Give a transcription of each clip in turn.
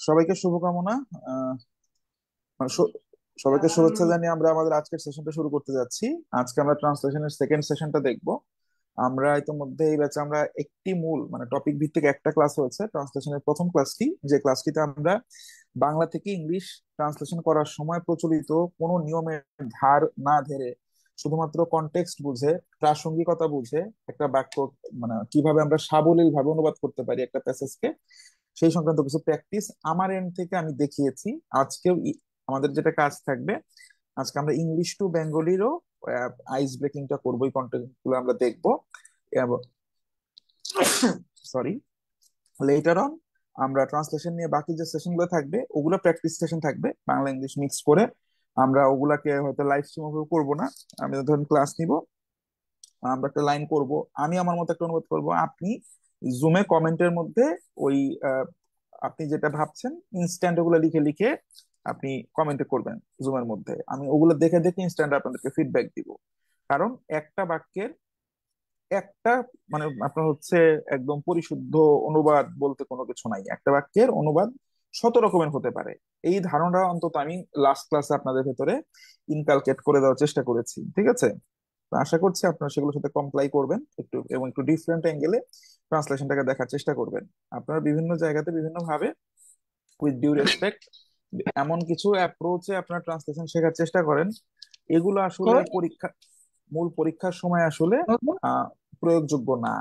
সবাইকে শুভকামনা। আহ, মানে সবাইকে শুভেচ্ছা জানিয়ে আমরা আমাদের আজকের সেশনটা শুরু করতে যাচ্ছি। আজকে আমরা ট্রান্সলেশনের সেকেন্ড সেশনটা দেখব। আমরা ইতিমধ্যে এই ব্যাচে আমরা একটি মূল মানে টপিক ভিত্তিক একটা ক্লাস হয়েছে ট্রান্সলেশনের প্রথম ক্লাসটি, যে ক্লাসটিতে আমরা বাংলা থেকে ইংলিশ ট্রান্সলেশন করার সময় প্রচলিত কোনো নিয়মের ধার না ধরে শুধুমাত্র কনটেক্সট বুঝে, প্রাসঙ্গিকতা বুঝে একটা বাক্য মানে কিভাবে আমরা সাবলীল ভাবে অনুবাদ করতে পারি একটা প্যাসেজকে, সেই সংক্রান্ত কিছু প্র্যাকটিস আমার এন্ড থেকে আমি দেখিয়েছি। আজকেও আমাদের যেটা কাজ থাকবে, আজকে আমরা ইংলিশ টু বেঙ্গলিরও আইস ব্রেকিংটা করবো, এই কন্টেন্ট গুলো আমরা দেখবো। এবং সরি, লেটার অন আমরা ট্রান্সলেশন নিয়ে বাকি যে সেশন গুলো থাকবে ওগুলো প্র্যাকটিস সেশন থাকবে, বাংলা ইংলিশ মিক্স করে। আমরা ওগুলাকে হয়তো লাইভ স্ট্রিম করবো না, আমি ধরুন ক্লাস নিব, আমরা একটা লাইন করব, আমি আমার মতো একটা অনুবাদ করব, আপনি জুমে কমেন্টের মধ্যে ওই আহ, আপনি যেটা ভাবছেন ইনস্ট্যান্ট ওগুলো লিখে লিখে আপনি কমেন্টে করবেন জুমের মধ্যে, আমি ওগুলো দেখে দেখে ইনস্ট্যান্ট আপনাদেরকে ফিডব্যাক দিব। কারণ একটা বাক্যের একটা মানে আপনার হচ্ছে একদম পরিশুদ্ধ অনুবাদ বলতে কোনো কিছু নাই, একটা বাক্যের অনুবাদ শত রকমের হতে পারে। এই ধারণা অন্তত আমি লাস্ট ক্লাসে আপনাদের ভেতরে ইনকালকেট করে দেওয়ার চেষ্টা করেছি, ঠিক আছে? তো আশা করছি আপনারা সেগুলোর সাথে কমপ্লাই করবেন একটু, এবং একটু ডিফারেন্ট অ্যাঙ্গেলে ট্রান্সলেশনটাকে দেখার চেষ্টা করবেন। আপনারা বিভিন্ন জায়গাতে বিভিন্ন ভাবে উইথ ডিউ রেসপেক্ট এমন কিছু অ্যাপ্রোচে আপনারা ট্রান্সলেশন শেখার চেষ্টা করেন, এগুলো আসলে কই পরীক্ষা মূল পরীক্ষার সময় আসলে বাবু? প্রয়োগযোগ্য না।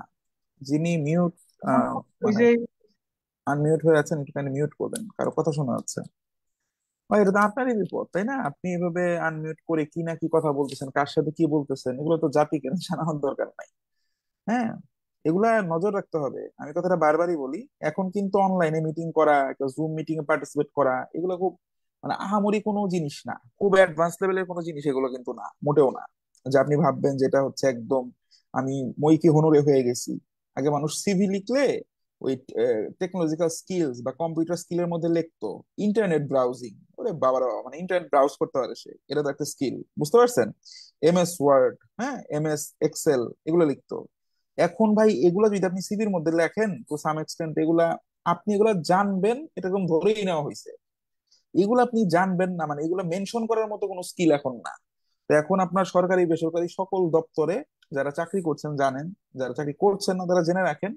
যিনি মিউট ওই মানে যে আনমিউট হয়ে আছেন, একটু মিউট করবেন, কারো কথা শোনা যাচ্ছে। এটা তো আপনারই বিপদ, তাই না? আপনি এভাবে আনমিউট করে কি না কি কথা বলতেছেন, কার সাথে কি বলতেছেন, এগুলো তো জাতিকে জানানোর দরকার নাই। হ্যাঁ, এগুলা নজর রাখতে হবে। আমি কথাটা বারবারই বলি, এখন কিন্তু অনলাইনে মিটিং করা, একটা জুম মিটিং এ পার্টিসিপেট করা, এগুলো খুব মানে আহামরি কোনো জিনিস না, খুব অ্যাডভান্স লেভেলের কোনো জিনিস এগুলো কিন্তু না, মোটেও না। যে আপনি ভাববেন যেটা হচ্ছে একদম আমি মইকে হনুরে হয়ে গেছি। আগে মানুষ সিভি লিখলে ওই টেকনোলজিক্যাল স্কিলস বা কম্পিউটার স্কিলের মধ্যে লিখতো ইন্টারনেট ব্রাউজিং। ওরে বাবারা বাবা, মানে ইন্টারনেট ব্রাউজ করতে পারে সে, এটা তো একটা স্কিল, বুঝতে পারছেন? এমএস ওয়ার্ড, হ্যাঁ, এমএস এক্সেল, এগুলো লিখতো। এখন ভাই এগুলা যদি আপনি সিভির মধ্যে লেখেন তো সাম এক্সটেন্ট এগুলা আপনি এগুলা জানবেন এরকম ধরেই নেওয়া হয়েছে। এগুলো আপনি জানবেন না মানে এগুলো মেনশন করার মতো কোনো স্কিল এখন না। তো এখন আপনার সরকারি বেসরকারি সকল দপ্তরে যারা চাকরি করছেন জানেন, যারা চাকরি করছেন না তারা জেনে রাখেন,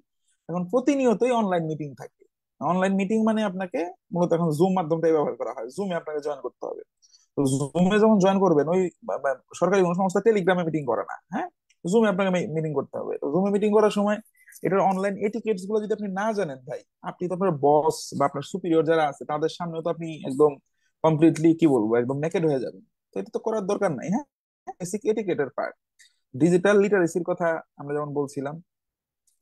এখন প্রতিনিয়তই অনলাইন মিটিং থাকে। অনলাইন মিটিং মানে আপনাকে মূলত এখন জুম মাধ্যমটাই ব্যবহার করা হয়, জুমে আপনাকে জয়েন করতে হবে। তো জুমে যখন জয়েন করবেন ওই সরকারি কোনো সংস্থা টেলিগ্রামে মিটিং করে না, হ্যাঁ, জুমে আপনাকে মিটিং করতে হবে। তো জুমে মিটিং করার সময় এটার অনলাইন এটিকেটস গুলো যদি আপনি না জানেন ভাই, আপনি তো আপনার বস বা আপনার সুপিরিয়র যারা আছে তাদের সামনে তো আপনি একদম কমপ্লিটলি কি বলবো একদম নেকেড হয়ে যাবেন। তো এটা তো করার দরকার নাই। হ্যাঁ, বেসিক এটিকেটের পার্ট। ডিজিটাল লিটারেসির কথা আমরা যেমন বলছিলাম,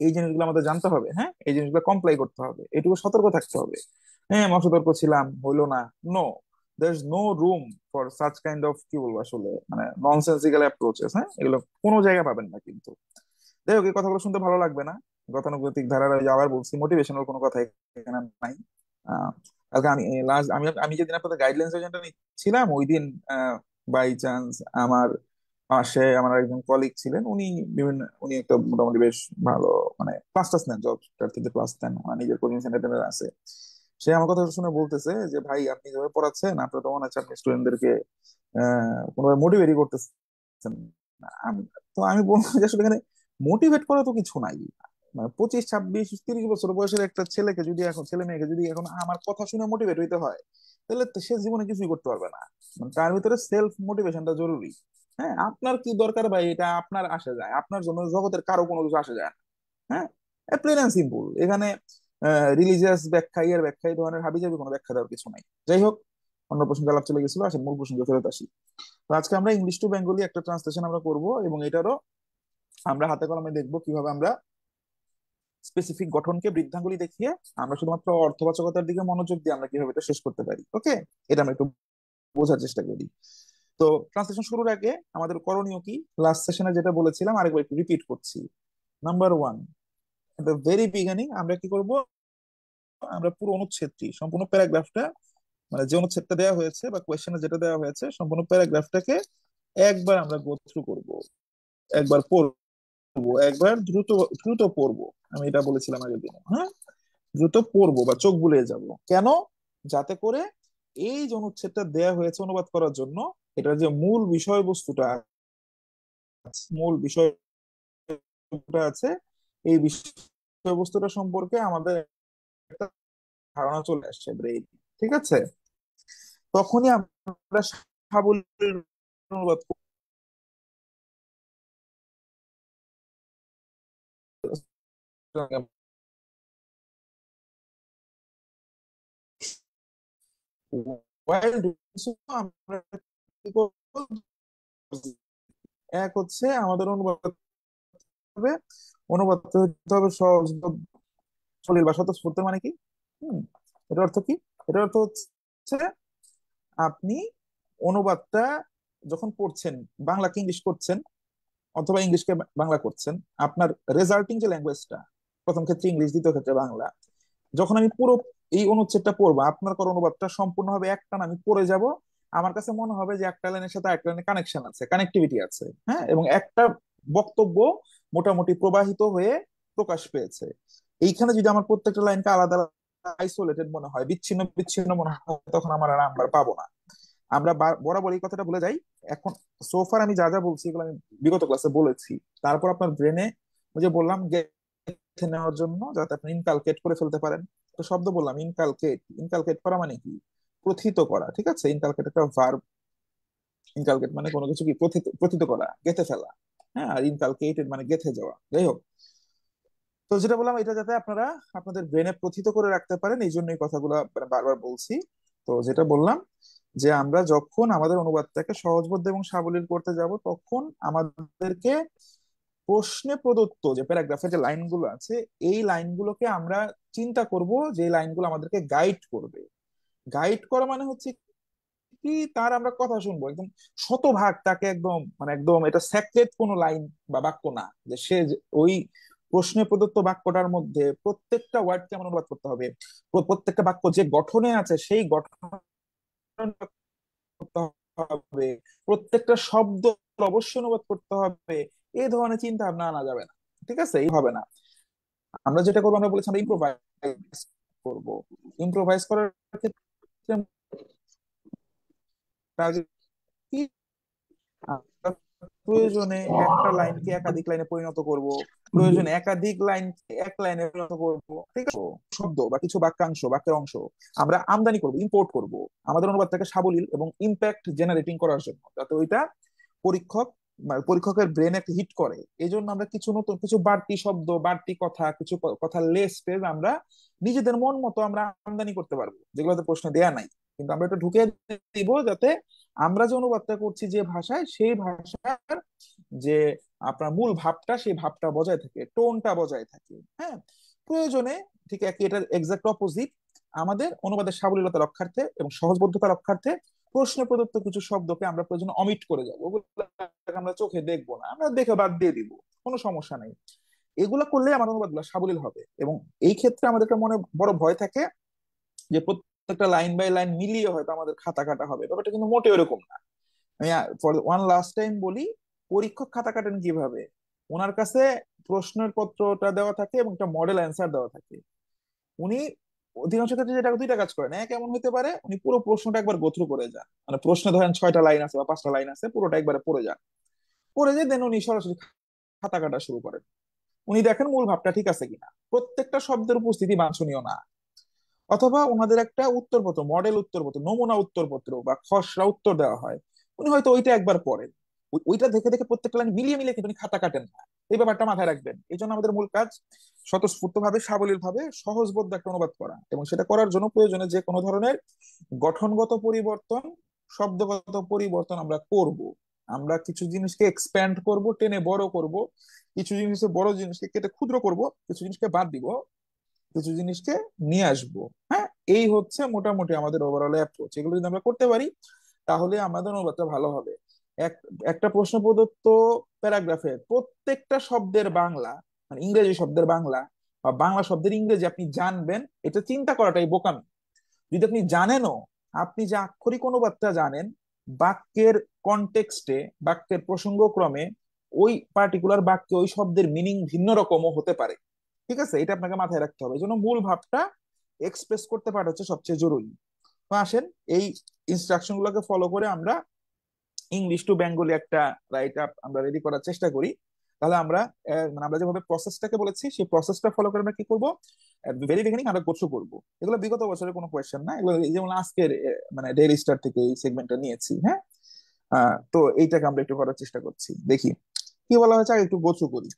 এই জিনিসগুলো আমাদের জানতে হবে, হ্যাঁ, এই জিনিসগুলো কমপ্লাই করতে হবে, এটুকু সতর্ক থাকতে হবে। হ্যাঁ, আমি অসতর্ক ছিলাম, হইলো না, no, there is no room for such kind of কি বলবো আসলে মানে ননসেন্সিক্যাল অ্যাপ্রোচেস। হ্যাঁ, এগুলো কোনো জায়গায় পাবেন না কিন্তু। যাই হোক, এই কথাগুলো শুনতে ভালো লাগবে না, গতানুগতিক ধারার ওই যে আবার বলছি মোটিভেশনাল কোনো কথা এখানে নাই। আহ, কালকে আমি লাস্ট আমি আমি যেদিন আপনাদের গাইডলাইন্স এজেন্টটা নিচ্ছিলাম ওই দিন বাই চান্স আমার পাশে আমার একজন কলিগ ছিলেন, উনি একটা মোটামুটি বেশ ভালো মানে ক্লাস টাস নেন, জব থেকে ক্লাস নেন, ওনার নিজের কোচিং সেন্টার আছে। সে আমার কথা শুনে বলতেছে যে ভাই আপনি যেভাবে পড়াচ্ছেন আপনার তো মনে হচ্ছে আপনি স্টুডেন্টদেরকে কোনোভাবে মোটিভেটই করতেছেন না। তো আমি বলবো যে আসলে এখানে মোটিভেট করা তো কিছু নাই। মানে 25, 26, 30 বছর বয়সের একটা ছেলেকে যদি এখন ছেলে মেয়েকে যদি এখন আমার কথা শুনে মোটিভেট হইতে হয়, তাহলে তো সে জীবনে কিছুই করতে পারবে না। মানে তার ভিতরে সেলফ মোটিভেশনটা জরুরি। হ্যাঁ, আপনার কি দরকার ভাই এটা আপনার আসে যায়, আপনার জন্য জগতের কারো কোনো কিছু আসে যায় না। হ্যাঁ, প্লেন অ্যান্ড সিম্পল। এখানে রিলিজিয়াস ব্যাখ্যা এর ব্যাখ্যা এই ধরনের হাবিজাবি কোনো ব্যাখ্যা দেওয়ার কিছু নাই। যাই হোক, অন্য প্রসঙ্গে আলাপ চলে গেছিল, আসলে মূল প্রসঙ্গে ফেরত আসি। তো আজকে আমরা ইংলিশ টু বেঙ্গলি একটা ট্রান্সলেশন আমরা করব, এবং এটারও আমরা হাতে কলমে দেখবো কিভাবে আমরা স্পেসিফিক গঠনকে বৃদ্ধাঙ্গুলি দেখিয়ে আমরা শুধুমাত্র অর্থবাচকতার দিকে মনোযোগ দিয়ে আমরা কিভাবে এটা শেষ করতে পারি। ওকে, এটা আমরা একটু বোঝার চেষ্টা করি। তো ট্রান্সলেশন শুরুর আগে আমাদের করণীয় কি, লাস্ট সেশনে যেটা বলেছিলাম আরেকবার একটু রিপিট করছি। Number one, at the very beginning আমরা কি করব, আমরা পুরো অনুচ্ছেদটি সম্পূর্ণ প্যারাগ্রাফটা মানে যে অনুচ্ছেদটা দেওয়া হয়েছে বা কোয়েশ্চেনে যেটা দেওয়া হয়েছে সম্পূর্ণ প্যারাগ্রাফটাকে একবার আমরা গো থ্রু করব, একবার পড়বো, একবার দ্রুত দ্রুত পড়বো। আমি এটা বলেছিলাম আগের দিন, হ্যাঁ, দ্রুত পড়বো বা চোখ বুলিয়ে যাব। কেন? যাতে করে এই যে অনুচ্ছেদটা দেয়া হয়েছে অনুবাদ করার জন্য, এটার যে মূল বিষয়বস্তুটা মূল বিষয়টা আছে, এই বিষয়বস্তুটা সম্পর্কে আমাদের একটা ধারণা চলে আসছে ব্রেইন। ঠিক আছে, তখনই আমরা সাবলীল অনুবাদ করতে। while doing so আমরা কি করবো? এক হচ্ছে আমাদের অনুবাদ করতে হবে, অনুবাদ করতে হবে সহজ সলিল বা স্বতঃস্ফূর্ত। মানে কি? হম এটার অর্থ কি? এটার অর্থ হচ্ছে আপনি অনুবাদটা যখন পড়ছেন, বাংলাকে ইংলিশ করছেন অথবা ইংলিশকে বাংলা করছেন, আপনার রেজাল্টিং যে ল্যাঙ্গুয়েজটা, প্রথম ক্ষেত্রে ইংলিশ, দ্বিতীয় ক্ষেত্রে বাংলা, যখন আমি পুরো এই অনুচ্ছেদটা পড়বো, আপনার করা অনুবাদটা সম্পূর্ণ হবে একটা আমি পড়ে যাব, আমার কাছে মনে হবে যে একটা লাইনের সাথে একটা লাইনের কানেকশন আছে, কানেক্টিভিটি আছে, হ্যাঁ, এবং একটা বক্তব্য মোটামুটি প্রবাহিত হয়ে প্রকাশ পেয়েছে। এইখানে যদি আমার প্রত্যেকটা লাইনকে আলাদা আইসোলেটেড মনে হয়, বিচ্ছিন্ন বিচ্ছিন্ন মনে হয়, তখন আমার আর নাম্বার পাবো না। আমরা বরাবর এই কথাটা বলে যাই। এখন সোফার আমি যা যা বলছি এগুলো আমি বিগত ক্লাসে বলেছি। তারপর আপনার ব্রেনে, ওই যে বললাম, গেঁথে নেওয়ার জন্য, যাতে আপনি ইনকালকেট করে ফেলতে পারেন। তো শব্দ বললাম ইনকালকেট, ইনকালকেট করা মানে কি? প্রথিত করা। ঠিক আছে, ইনকালকেট একটা ভার্ব। ইনকালকেট মানে কোনো কিছু কি প্রথিত প্রথিত করা, গেঁথে ফেলা। হ্যাঁ, আর ইনকালকেটেড মানে গেঁথে যাওয়া। যাই হোক, তো যেটা বললাম, এটা যাতে আপনারা আপনাদের ব্রেনে প্রথিত করে রাখতে পারেন, এই জন্য এই কথাগুলো বারবার বলছি। তো যেটা বললাম, যে আমরা যখন আমাদের অনুবাদটাকে সহজবোধ্য এবং সাবলীল করতে যাব, তখন আমাদেরকে প্রশ্নে প্রদত্ত যে প্যারাগ্রাফের যে লাইনগুলো আছে, এই লাইনগুলোকে আমরা চিন্তা করব, যে লাইনগুলো আমাদেরকে গাইড করবে। গাইড করা মানে হচ্ছে কি, তার আমরা কথা শুনবো একদম শতভাগ, তাকে একদম মানে একদম এটা স্যাক্রেড কোনো লাইন বা বাক্য না, যে সে ওই প্রশ্নে প্রদত্ত বাক্যটার মধ্যে প্রত্যেকটা ওয়ার্ডকে আমার অনুবাদ করতে হবে। প্রত্যেকটা বাক্য যে গঠনে আছে সেই গঠন করতে হবে, প্রত্যেকটা শব্দ অবশ্যই অনুবাদ করতে হবে। এই ধরনের চিন্তা ভাবনা আনা যাবে না। ঠিক আছে, এই হবে না। আমরা যেটা করবো, আমরা বলেছি আমরা ইম্প্রোভাইজ করবো। ইম্প্রোভাইজ করার ক্ষেত্রে আমরা কি, আমরা প্রয়োজনে একটা লাইনকে একাধিক লাইনে পরিণত করব, প্রয়োজনে একাধিক লাইনকে এক লাইনে পরিণত করব। ঠিক আছে, শব্দ বা কিছু বাক্যাংশ, বাক্যের অংশ আমরা আমদানি করব, ইম্পোর্ট করব, আমাদের অনুবাদটাকে সাবলীল এবং ইম্প্যাক্ট জেনারেটিং করার জন্য, যাতে ওইটা পরীক্ষক পরীক্ষকের ব্রেন একটা হিট করে। এই জন্য আমরা কিছু নতুন, কিছু বাড়তি শব্দ, বাড়তি কথা, কিছু কথা লেস পেজ আমরা নিজেদের মন মতো আমরা আমদানি করতে পারবো, যেগুলোতে প্রশ্ন দেয়া নাই। কিন্তু আমরা এটা ঢুকে দিব, যাতে আমরা যে অনুবাদটা করছি যে ভাষায়, সেই ভাষার যে আপনার মূল ভাবটা, সেই ভাবটা বজায় থাকে, টোনটা বজায় থাকে। হ্যাঁ, প্রয়োজনে ঠিক একই, এটার এক্সাক্ট অপোজিট, আমাদের অনুবাদের সাবলীলতা রক্ষার্থে এবং সহজবোধ্যতা রক্ষার্থে প্রশ্নে প্রদত্ত কিছু শব্দকে আমরা প্রয়োজনে অমিট করে যাবো, ওগুলোকে আমরা চোখে দেখবো না, আমরা দেখে বাদ দিয়ে দিব, কোনো সমস্যা নেই। এগুলা করলে আমার অনুবাদগুলো সাবলীল হবে। এবং এই ক্ষেত্রে আমাদের একটা মনে বড় ভয় থাকে যে প্রত্যেকটা লাইন বাই লাইন মিলিয়ে হয়তো আমাদের খাতা কাটা হবে, ব্যাপারটা কিন্তু মোটেও এরকম না। আমি ফর ওয়ান লাস্ট টাইম বলি, পরীক্ষক খাতা কাটেন কিভাবে? ওনার কাছে প্রশ্নের পত্রটা দেওয়া থাকে এবং একটা মডেল অ্যান্সার দেওয়া থাকে। উনি অধিকাংশ ক্ষেত্রে যেটা দুইটা কাজ করেন, এক এমন হতে পারে উনি পুরো প্রশ্নটা একবার গোথ্রু করে যান, মানে প্রশ্নে ধরেন 6টা লাইন আছে বা 5টা লাইন আছে, পুরোটা একবারে পড়ে যান, পড়ে যে দেন উনি সরাসরি খাতা কাটা শুরু করেন। উনি দেখেন মূল ভাবটা ঠিক আছে কিনা, প্রত্যেকটা শব্দের উপস্থিতি বাঞ্ছনীয় না। অথবা ওনাদের একটা উত্তরপত্র, মডেল উত্তরপত্র, নমুনা উত্তরপত্র বা খসড়া উত্তর দেওয়া হয়, উনি হয়তো ওইটা একবার পড়েন, ওইটা দেখে দেখে প্রত্যেকটা লাইন মিলিয়ে মিলিয়ে কিন্তু উনি খাতা কাটেন না। এই ব্যাপারটা মাথায় রাখবেন। এই জন্য আমাদের মূল কাজ স্বতঃস্ফূর্ত ভাবে, সাবলীল ভাবে, সহজবোধ্য একটা অনুবাদ করা, এবং সেটা করার জন্য প্রয়োজনে যে কোনো ধরনের গঠনগত পরিবর্তন, শব্দগত পরিবর্তন আমরা করব। আমরা কিছু জিনিসকে এক্সপ্যান্ড করব, টেনে বড় করব, কিছু জিনিসকে, বড় জিনিসকে কেটে ক্ষুদ্র করব, কিছু জিনিসকে বাদ দিব, কিছু জিনিসকে নিয়ে আসবো। হ্যাঁ, এই হচ্ছে মোটামুটি আমাদের ওভারঅল অ্যাপ্রোচ। এগুলো যদি আমরা করতে পারি, তাহলে আমাদের অনুবাদটা ভালো হবে। এক একটা প্রশ্ন প্রদত্ত প্যারাগ্রাফের প্রত্যেকটা শব্দের বাংলা, মানে ইংরেজি শব্দের বাংলা বা বাংলা শব্দের ইংরেজি আপনি জানবেন, এটা চিন্তা করাটাই বোকামি। যদি আপনি জানেনও, আপনি যে আক্ষরিক অনুবাদটা জানেন, বাক্যের কনটেক্সটে, বাক্যের প্রসঙ্গক্রমে, ওই পার্টিকুলার বাক্যে ওই শব্দের মিনিং ভিন্ন রকমও হতে পারে। ঠিক আছে, এটা আপনাকে মাথায় রাখতে হবে। এই জন্য মূল ভাবটা এক্সপ্রেস করতে পারা হচ্ছে সবচেয়ে জরুরি। তো আসেন এই ইনস্ট্রাকশন গুলোকে ফলো করে আমরা ইংলিশ টু বেঙ্গলি একটা রাইট আপ আমরা রেডি করার চেষ্টা করি। তাহলে আমরা মানে আমরা যেভাবে প্রসেসটাকে বলেছি সেই প্রসেসটা ফলো করে আমরা কি করবো, ভেরি বিগিনিং আমরা গোছু করবো। এগুলো বিগত বছরের কোনো কোয়েশ্চেন না, এগুলো যেমন আজকের মানে ডেইলি স্টার থেকে এই সেগমেন্টটা নিয়েছি। হ্যাঁ, তো এইটাকে আমরা একটু করার চেষ্টা করছি। দেখি কি বলা হয়েছে, আগে একটু গোছু করি।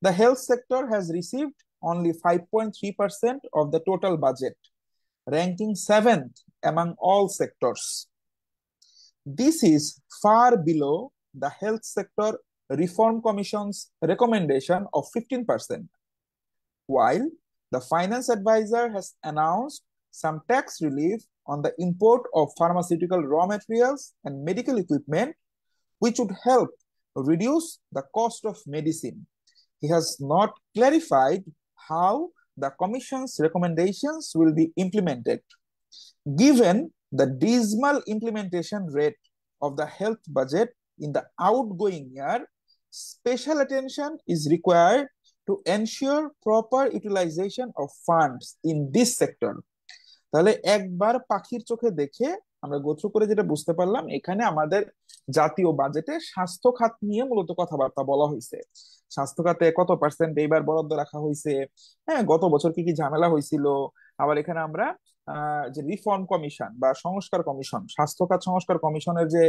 The health sector has received only 5.3% of the total budget, ranking seventh among all sectors. This is far below the Health Sector Reform Commission's recommendation of 15%, while the Finance Advisor has announced some tax relief on the import of pharmaceutical raw materials and medical equipment, which would help reduce the cost of medicine. He has not clarified how the Commission's recommendations will be implemented. Given the dismal implementation rate of the health budget in the outgoing year, special attention is required to ensure proper utilization of funds in this sector. তাহলে একবার পাখির চোখে দেখে আমরা গোত্র করে যেটা বুঝতে পারলাম, এখানে আমাদের জাতীয় বাজেটে স্বাস্থ্য খাত নিয়ে মূলত কথাবার্তা বলা হয়েছে। স্বাস্থ্য খাতে কত পার্সেন্ট এইবার বরাদ্দ রাখা হয়েছে, হ্যাঁ গত বছর কি কি ঝামেলা হয়েছিল। আবার এখানে আমরা যে রিফর্ম কমিশন বা সংস্কার কমিশন, স্বাস্থ্য খাত সংস্কার কমিশনের যে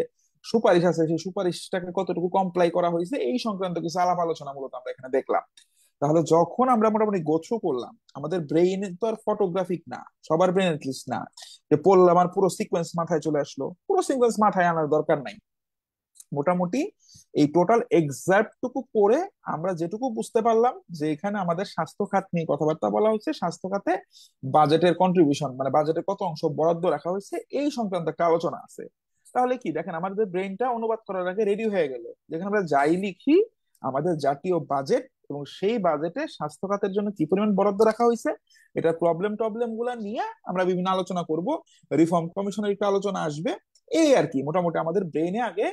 সুপারিশ আছে সেই সুপারিশটাকে কতটুকু কমপ্লাই করা হয়েছে এই সংক্রান্ত কিছু আলাপ আলোচনা মূলত আমরা এখানে দেখলাম। তাহলে যখন আমরা মোটামুটি গোছু করলাম, আমাদের ব্রেইন তো আর ফটোগ্রাফিক না, সবার ব্রেন লিস্ট না যে পড়লাম আর পুরো সিকোয়েন্স মাথায় চলে আসলো, পুরো সিকোয়েন্স মাথায় আনার দরকার নাই। মোটামুটি এই টোটাল এক্সাক্ট টুকু করে আমরা যেটুকু বুঝতে পারলাম যে এখানে আমাদের স্বাস্থ্য খাত নিয়ে কথাবার্তা বলা হচ্ছে, স্বাস্থ্য খাতে বাজেটের কন্ট্রিবিউশন মানে বাজেটের কত অংশ বরাদ্দ রাখা হয়েছে এই সংক্রান্ত একটা আলোচনা আছে। তাহলে কি দেখেন আমাদের ব্রেনটা অনুবাদ করার আগে রেডি হয়ে গেল, যেখানে আমরা যাই লিখি আমাদের জাতীয় বাজেট এবং সেই বাজেটে স্বাস্থ্য খাতের জন্য কি পরিমাণ বরাদ্দ রাখা হয়েছে, এটা প্রবলেম টবলেম গুলা নিয়ে আমরা বিভিন্ন আলোচনা করব, রিফর্ম কমিশনের একটা আলোচনা আসবে। এই আর কি মোটামুটি আমাদের ব্রেনে আগে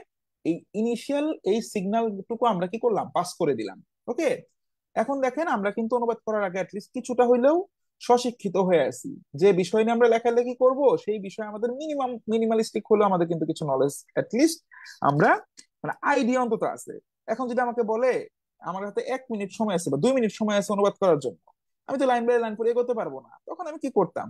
এই ইনিশিয়াল এই সিগন্যালটুকু আমরা কি করলাম, পাস করে দিলাম। ওকে, এখন দেখেন আমরা কিন্তু অনুবাদ করার আগে অ্যাটলিস্ট কিছুটা হইলেও স্বশিক্ষিত হয়ে আছি। যে বিষয় নিয়ে আমরা লেখালেখি করব সেই বিষয়ে আমাদের মিনিমালিস্টিক হলেও আমাদের কিন্তু কিছু নলেজ অ্যাটলিস্ট আমরা মানে আইডিয়া অন্তত আছে। এখন যদি আমাকে বলে আমার হাতে 1 মিনিট সময় আছে বা 2 মিনিট সময় আছে অনুবাদ করার জন্য, আমি তো লাইন বাই লাইন করে এগোতে পারবো না। তখন আমি কি করতাম,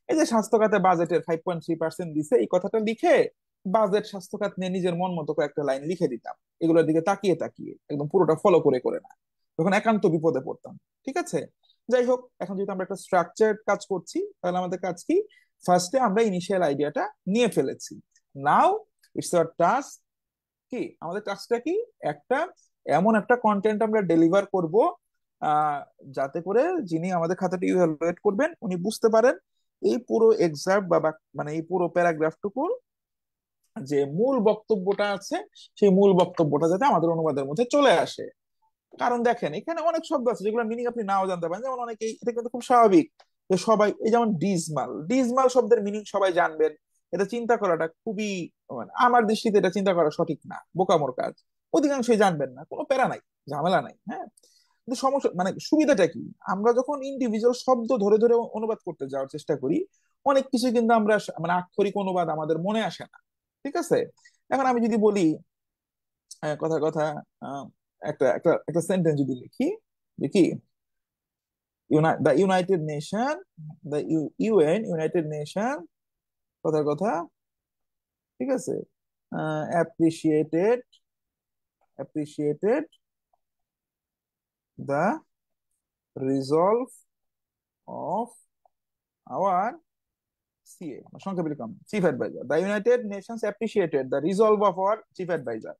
এই যে স্বাস্থ্য খাতে বাজেটের 5.3% দিছে এই কথাটা লিখে বাজেট স্বাস্থ্য খাত নিয়ে নিজের মন মতো করে একটা লাইন লিখে দিতাম, এগুলোর দিকে তাকিয়ে তাকিয়ে একদম পুরোটা ফলো করে করে না, তখন একান্ত বিপদে পড়তাম। ঠিক আছে, যাই হোক এখন যেহেতু আমরা একটা স্ট্রাকচার কাজ করছি তাহলে আমাদের কাজ কি, ফার্স্টে আমরা ইনিশিয়াল আইডিয়াটা নিয়ে ফেলেছি। নাও ইটস আওয়ার টাস্ক, কি আমাদের টাস্কটা কি, একটা এমন একটা কন্টেন্ট আমরা ডেলিভার করব আহ যাতে করে যিনি আমাদের খাতাটি ইভালুয়েট করবেন উনি বুঝতে পারেন এই পুরো এক্সাম্প বা মানে এই পুরো প্যারাগ্রাফটুকুর যে মূল বক্তব্যটা আছে সেই মূল বক্তব্যটা যাতে আমাদের অনুবাদের মধ্যে চলে আসে। কারণ দেখেন এখানে অনেক শব্দ আছে যেগুলো মিনিং আপনি নাও জানতে পারেন, যেমন অনেকেই, এটা কিন্তু খুব স্বাভাবিক যে সবাই এই যেমন ডিজমাল, ডিজমাল শব্দের মিনিং সবাই জানবেন, এটা চিন্তা করাটা খুবই মানে আমার দৃষ্টিতে এটা চিন্তা করা সঠিক না, বোকামোর কাজ। অধিকাংশই জানবেন না, কোনো প্যারা নাই, ঝামেলা নাই। হ্যাঁ, কিন্তু সমস্যা মানে সুবিধাটা কি, আমরা যখন ইন্ডিভিজুয়াল শব্দ ধরে ধরে অনুবাদ করতে যাওয়ার চেষ্টা করি অনেক কিছু কিন্তু আমরা মানে আক্ষরিক অনুবাদ আমাদের মনে আসে না। ঠিক আছে, এখন আমি যদি বলি কথা কথা আহ, একটা একটা একটা সেন্টেন্স যদি লিখি, দেখি the United Nation, the UN United Nation কথার কথা, ঠিক আছে, appreciated appreciated the resolve of our CA, সংক্ষেপে লিখলাম chief adviser, the United Nations appreciated the resolve of our chief adviser.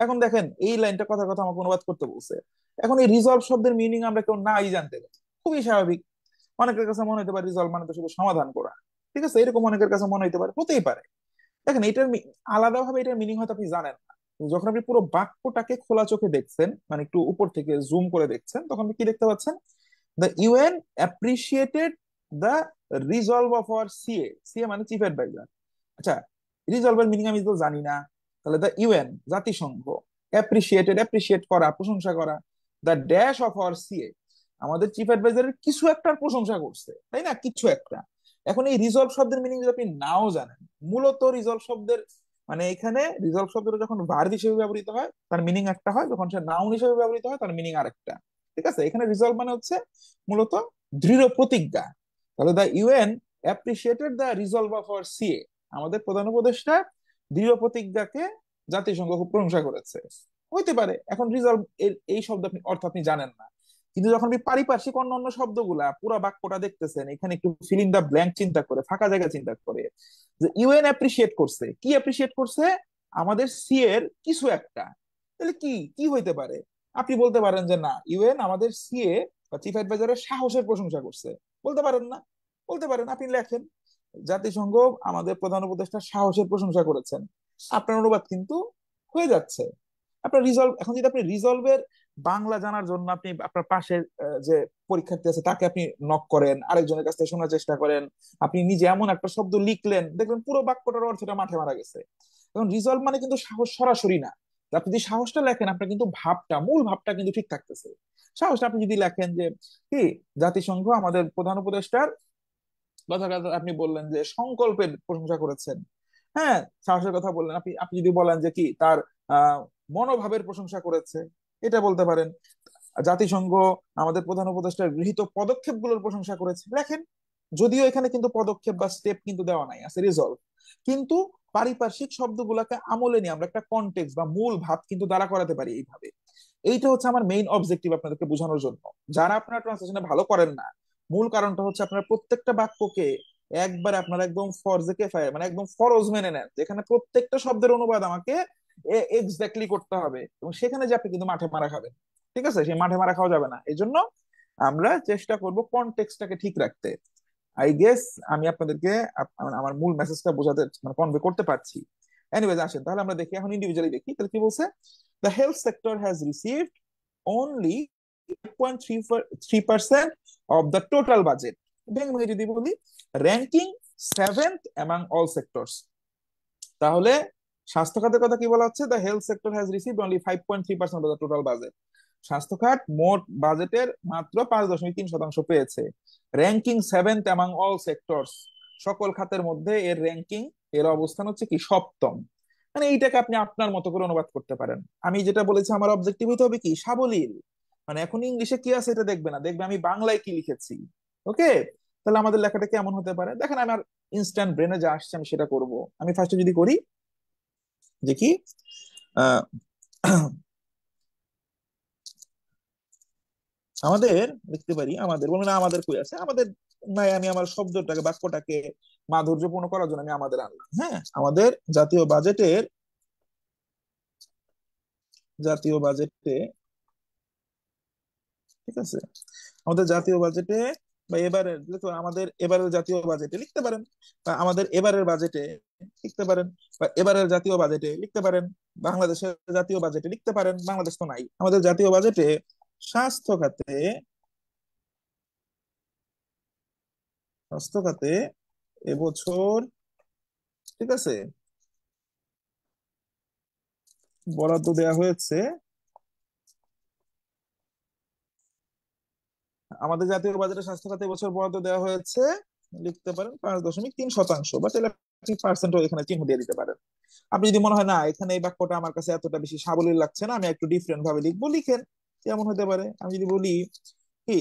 এখন দেখেন এই লাইনটা কথার কথা আমাকে অনুবাদ করতে বলছে। এখন এই রিজলভ শব্দের মিনিং আমরা কেউ নাই জানতে পারি, খুবই স্বাভাবিক। অনেকের কাছে মনে হতে পারে রিজলভ মানে তো শুধু সমাধান করা, ঠিক আছে, এরকম অনেকের কাছে মনে হতে পারে, হতেই পারে। দেখেন এটার আলাদাভাবে এটার মিনিং হয়তো আপনি জানেন না, যখন আপনি পুরো বাক্যটাকে খোলা চোখে দেখছেন মানে একটু উপর থেকে জুম করে দেখছেন তখন আপনি কি দেখতে পাচ্ছেন, the UN appreciated the resolve of our CA, CA মানে চিফ অ্যাডভাইজার। আচ্ছা, রিজলভের মিনিং আমি তো জানি না, তাহলে দ্য ইউএন জাতিসংঘ, অ্যাপ্রিসিয়েটেড অ্যাপ্রিসিয়েট করা প্রশংসা করা, the dash of our CA আমাদের চিফ অ্যাডভাইজারের কিছু একটার প্রশংসা করছে, তাই না, কিছু একটা। এখন এই রিজলভ শব্দের মিনিং যদি আপনি নাও জানেন, মূলত রিজলভ শব্দের মানে এখানে রিজলভ শব্দটা যখন ভার্ব হিসেবে ব্যবহৃত হয় তার মিনিং একটা হয়, যখন সে নাউন হিসেবে ব্যবহৃত হয় তার মিনিং আরেকটা। ঠিক আছে, এখানে রিজলভ মানে হচ্ছে মূলত দৃঢ় প্রতিজ্ঞা। তাহলে the UN appreciated the resolve of our CA, আমাদের প্রধান উপদেষ্টা দৃঢ় প্রতিজ্ঞাকে জাতিসংঘ খুব প্রশংসা করেছে। হইতে পারে এখন রিজলভ এই শব্দ আপনি অর্থ আপনি জানেন না, কিন্তু যখন আপনি পারিপার্শ্বিক অন্য অন্য শব্দগুলা পুরো বাক্যটা দেখতেছেন, এখানে একটু ফিল ইন দা ব্ল্যাঙ্ক চিন্তা করে, ফাঁকা জায়গা চিন্তা করে, যে ইউএন অ্যাপ্রিসিয়েট করছে, কি অ্যাপ্রিসিয়েট করছে? আমাদের সি এর কিছু একটা। তাহলে কি কি হইতে পারে? আপনি বলতে পারেন যে না, ইউএন আমাদের সিএ বা চিফ অ্যাডভাইজারের সাহসের প্রশংসা করছে। বলতে পারেন না? বলতে পারেন। আপনি লেখেন জাতিসংঘ আমাদের প্রধান উপদেষ্টা সাহসের প্রশংসা করেছেন, আপনার অনুবাদ কিন্তু হয়ে যাচ্ছে। আপনার রিজলভ, এখন যদি আপনি রিজলভের বাংলা জানার জন্য আপনি আপনার পাশে যে পরীক্ষার্থী আছে তাকে আপনি নক করেন, আরেকজনের কাছ থেকে শোনার চেষ্টা করেন, আপনি নিজে এমন একটা শব্দ লিখলেন, দেখবেন পুরো বাক্যটার অর্থটা মাঠে মারা গেছে। এখন রিজলভ মানে কিন্তু সাহস সরাসরি না। আপনি যদি সাহসটা লেখেন, আপনার কিন্তু ভাবটা, মূল ভাবটা কিন্তু ঠিক থাকতেছে। সাহসটা আপনি যদি লেখেন যে কি, জাতিসংঘ আমাদের প্রধান উপদেষ্টার কথা আপনি বললেন যে সংকল্পের প্রশংসা করেছেন, হ্যাঁ, সাহসের কথা বললেন। আপনি আপনি যদি বলেন যে কি তার আহ মনোভাবের প্রশংসা করেছে, এটা বলতে পারেন। জাতিসংঘ আমাদের প্রধান উপদেষ্টার গৃহীত পদক্ষেপগুলোর প্রশংসা করেছে, লেখেন। যদিও এখানে কিন্তু পদক্ষেপ বা স্টেপ কিন্তু দেওয়া নাই, আছে রিজলভ। কিন্তু পারিপার্শ্বিক শব্দগুলোকে আমলে নিয়ে আমরা একটা কনটেক্সট বা মূল ভাব কিন্তু দাঁড়া করাতে পারি এইভাবে। এইটা হচ্ছে আমার মেইন অবজেক্টিভ আপনাদেরকে বোঝানোর জন্য। যারা আপনারা ট্রান্সলেশনে ভালো করেন না, মূল কারণটা হচ্ছে আপনার প্রত্যেকটা বাক্যকে একবার আপনারা একদম ফরজে কেফায়া মানে একদম ফরজ মেনে নেন, যেখানে প্রত্যেকটা শব্দের অনুবাদ আমাকে এক্স্যাক্টলি করতে হবে, এবং সেখানে যে আপনি কিন্তু মাঠে মারা খাবেন। ঠিক আছে, সেই মাঠে মারা খাওয়া যাবে না। এই জন্য আমরা চেষ্টা করব কনটেক্সটটাকে ঠিক রাখতে। আই গেস আমি আপনাদেরকে আমার মূল মেসেজটা বোঝাতে মানে কনভে করতে পারছি। এনিওয়েজ, আসেন তাহলে আমরা দেখি, এখন ইন্ডিভিজুয়ালি দেখি। তাহলে কি বলছে? The health sector has received only 0.33% of the total budget. ভেঙে ভেঙে যদি বলি, ranking 7th among all sectors। তাহলে স্বাস্থ্য খাতের কথা কি বলা হচ্ছে? The health sector has received only 5.3% of the total budget. স্বাস্থ্য খাত মোট বাজেটের মাত্র 5.3% পেয়েছে। Ranking 7th among all sectors, সকল খাতের মধ্যে এর র্যাঙ্কিং, এর অবস্থান হচ্ছে কি সপ্তম। মানে এইটাকে আপনি আপনার মতো করে অনুবাদ করতে পারেন। আমি যেটা বলেছি আমার অবজেক্টিভ হতে হবে কি সাবলীল, মানে এখন ইংলিশে কি আছে এটা দেখবে না, দেখবে আমি বাংলায় কি লিখেছি। ওকে, তাহলে আমাদের লেখাটা কেমন হতে পারে দেখেন। আমার ইনস্ট্যান্ট ব্রেনে যা আসছে আমি সেটা করব। আমি ফার্স্টে যদি করি যে কি, আহ, আমাদের লিখতে পারি, আমাদের বলবো না, আমাদের কই আছে আমাদের নাই, আমি আমার শব্দটাকে বাক্যটাকে মাধুর্যপূর্ণ করার জন্য আমি আমাদের আনলাম। হ্যাঁ, আমাদের জাতীয় বাজেটের, জাতীয় বাজেটে, ঠিক আছে, আমাদের জাতীয় বাজেটে বা এবারের আমাদের এবারের জাতীয় বাজেটে লিখতে পারেন, বা আমাদের এবারের বাজেটে লিখতে পারেন, বা এবারের জাতীয় বাজেটে লিখতে পারেন, বাংলাদেশের জাতীয় বাজেটে লিখতে পারেন, বাংলাদেশ তো নাই। আমাদের জাতীয় বাজেটে স্বাস্থ্য খাতে, স্বাস্থ্য খাতে এবছর, ঠিক আছে, বরাদ্দ দেওয়া হয়েছে, আমাদের জাতীয় বাজেটে স্বাস্থ্য খাতে এবছর বরাদ্দ দেওয়া হয়েছে, লিখতে পারেন 5.3%, বা তাহলে আপনি পার্সেন্ট এখানে চিহ্ন দিয়ে দিতে পারেন। আপনি যদি মনে হয় না এখানে এই বাক্যটা আমার কাছে এতটা বেশি সাবলীল লাগছে না, আমি একটু ডিফারেন্ট ভাবে লিখবো, লিখেন। কেমন হতে পারে? আমি যদি বলি কি,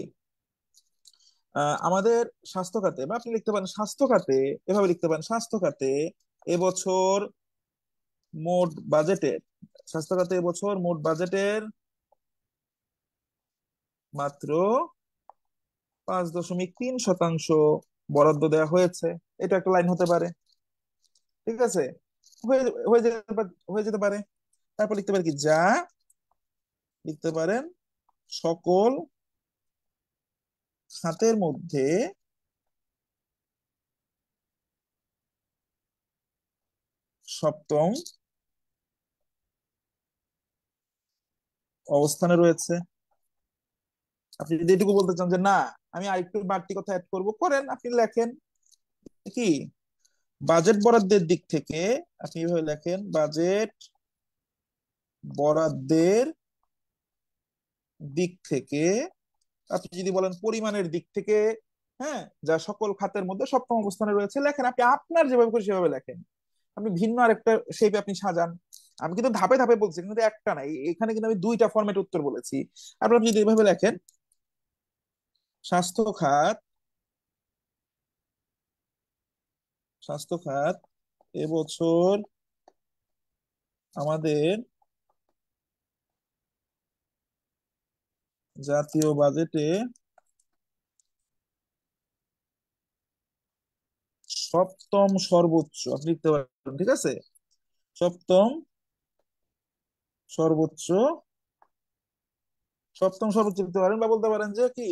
আমাদের স্বাস্থ্য খাতে, বা আপনি লিখতে পারেন স্বাস্থ্য খাতে, এভাবে লিখতে পারেন স্বাস্থ্য খাতে এবছর মোট বাজেটের, স্বাস্থ্য খাতে এবছর মোট বাজেটের মাত্র 5.3% বরাদ্দ দেওয়া হয়েছে। এটা একটা লাইন হতে পারে। ঠিক আছে, হয়ে হয়ে যেতে পারে। তারপর লিখতে পারি কি, যা, লিখতে পারেন সকল খাতের মধ্যে সপ্তম অবস্থানে রয়েছে। আপনি যদি এটুকু বলতে চান যে না, আমি আরেকটু বাড়তি কথা অ্যাড করবো, করেন, আপনি লেখেন কি, বাজেট বরাদ্দের দিক থেকে, আপনি এভাবে লেখেন বাজেট বরাদ্দের দিক থেকে। আপনি যদি বলেন পরিমাণের দিক থেকে, হ্যাঁ, যা সকল খাতের মধ্যে সপ্তম অবস্থানে রয়েছে লেখেন। আপনি আপনার যেভাবে খুশি সেভাবে লেখেন। আপনি ভিন্ন আরেকটা শেপে আপনি সাজান। আমি কিন্তু ধাপে ধাপে বলছি, কিন্তু একটা নাই, এখানে কিন্তু আমি দুইটা ফরম্যাট উত্তর বলেছি। আপনি যদি এভাবে লেখেন, স্বাস্থ্য খাত, স্বাস্থ্য খাত এবছর আমাদের জাতীয় বাজেটে সপ্তম সর্বোচ্চ, আপনি লিখতে পারেন, ঠিক আছে? সপ্তম সর্বোচ্চ, সপ্তম সর্বোচ্চ লিখতে পারেন, বা বলতে পারেন যে কি,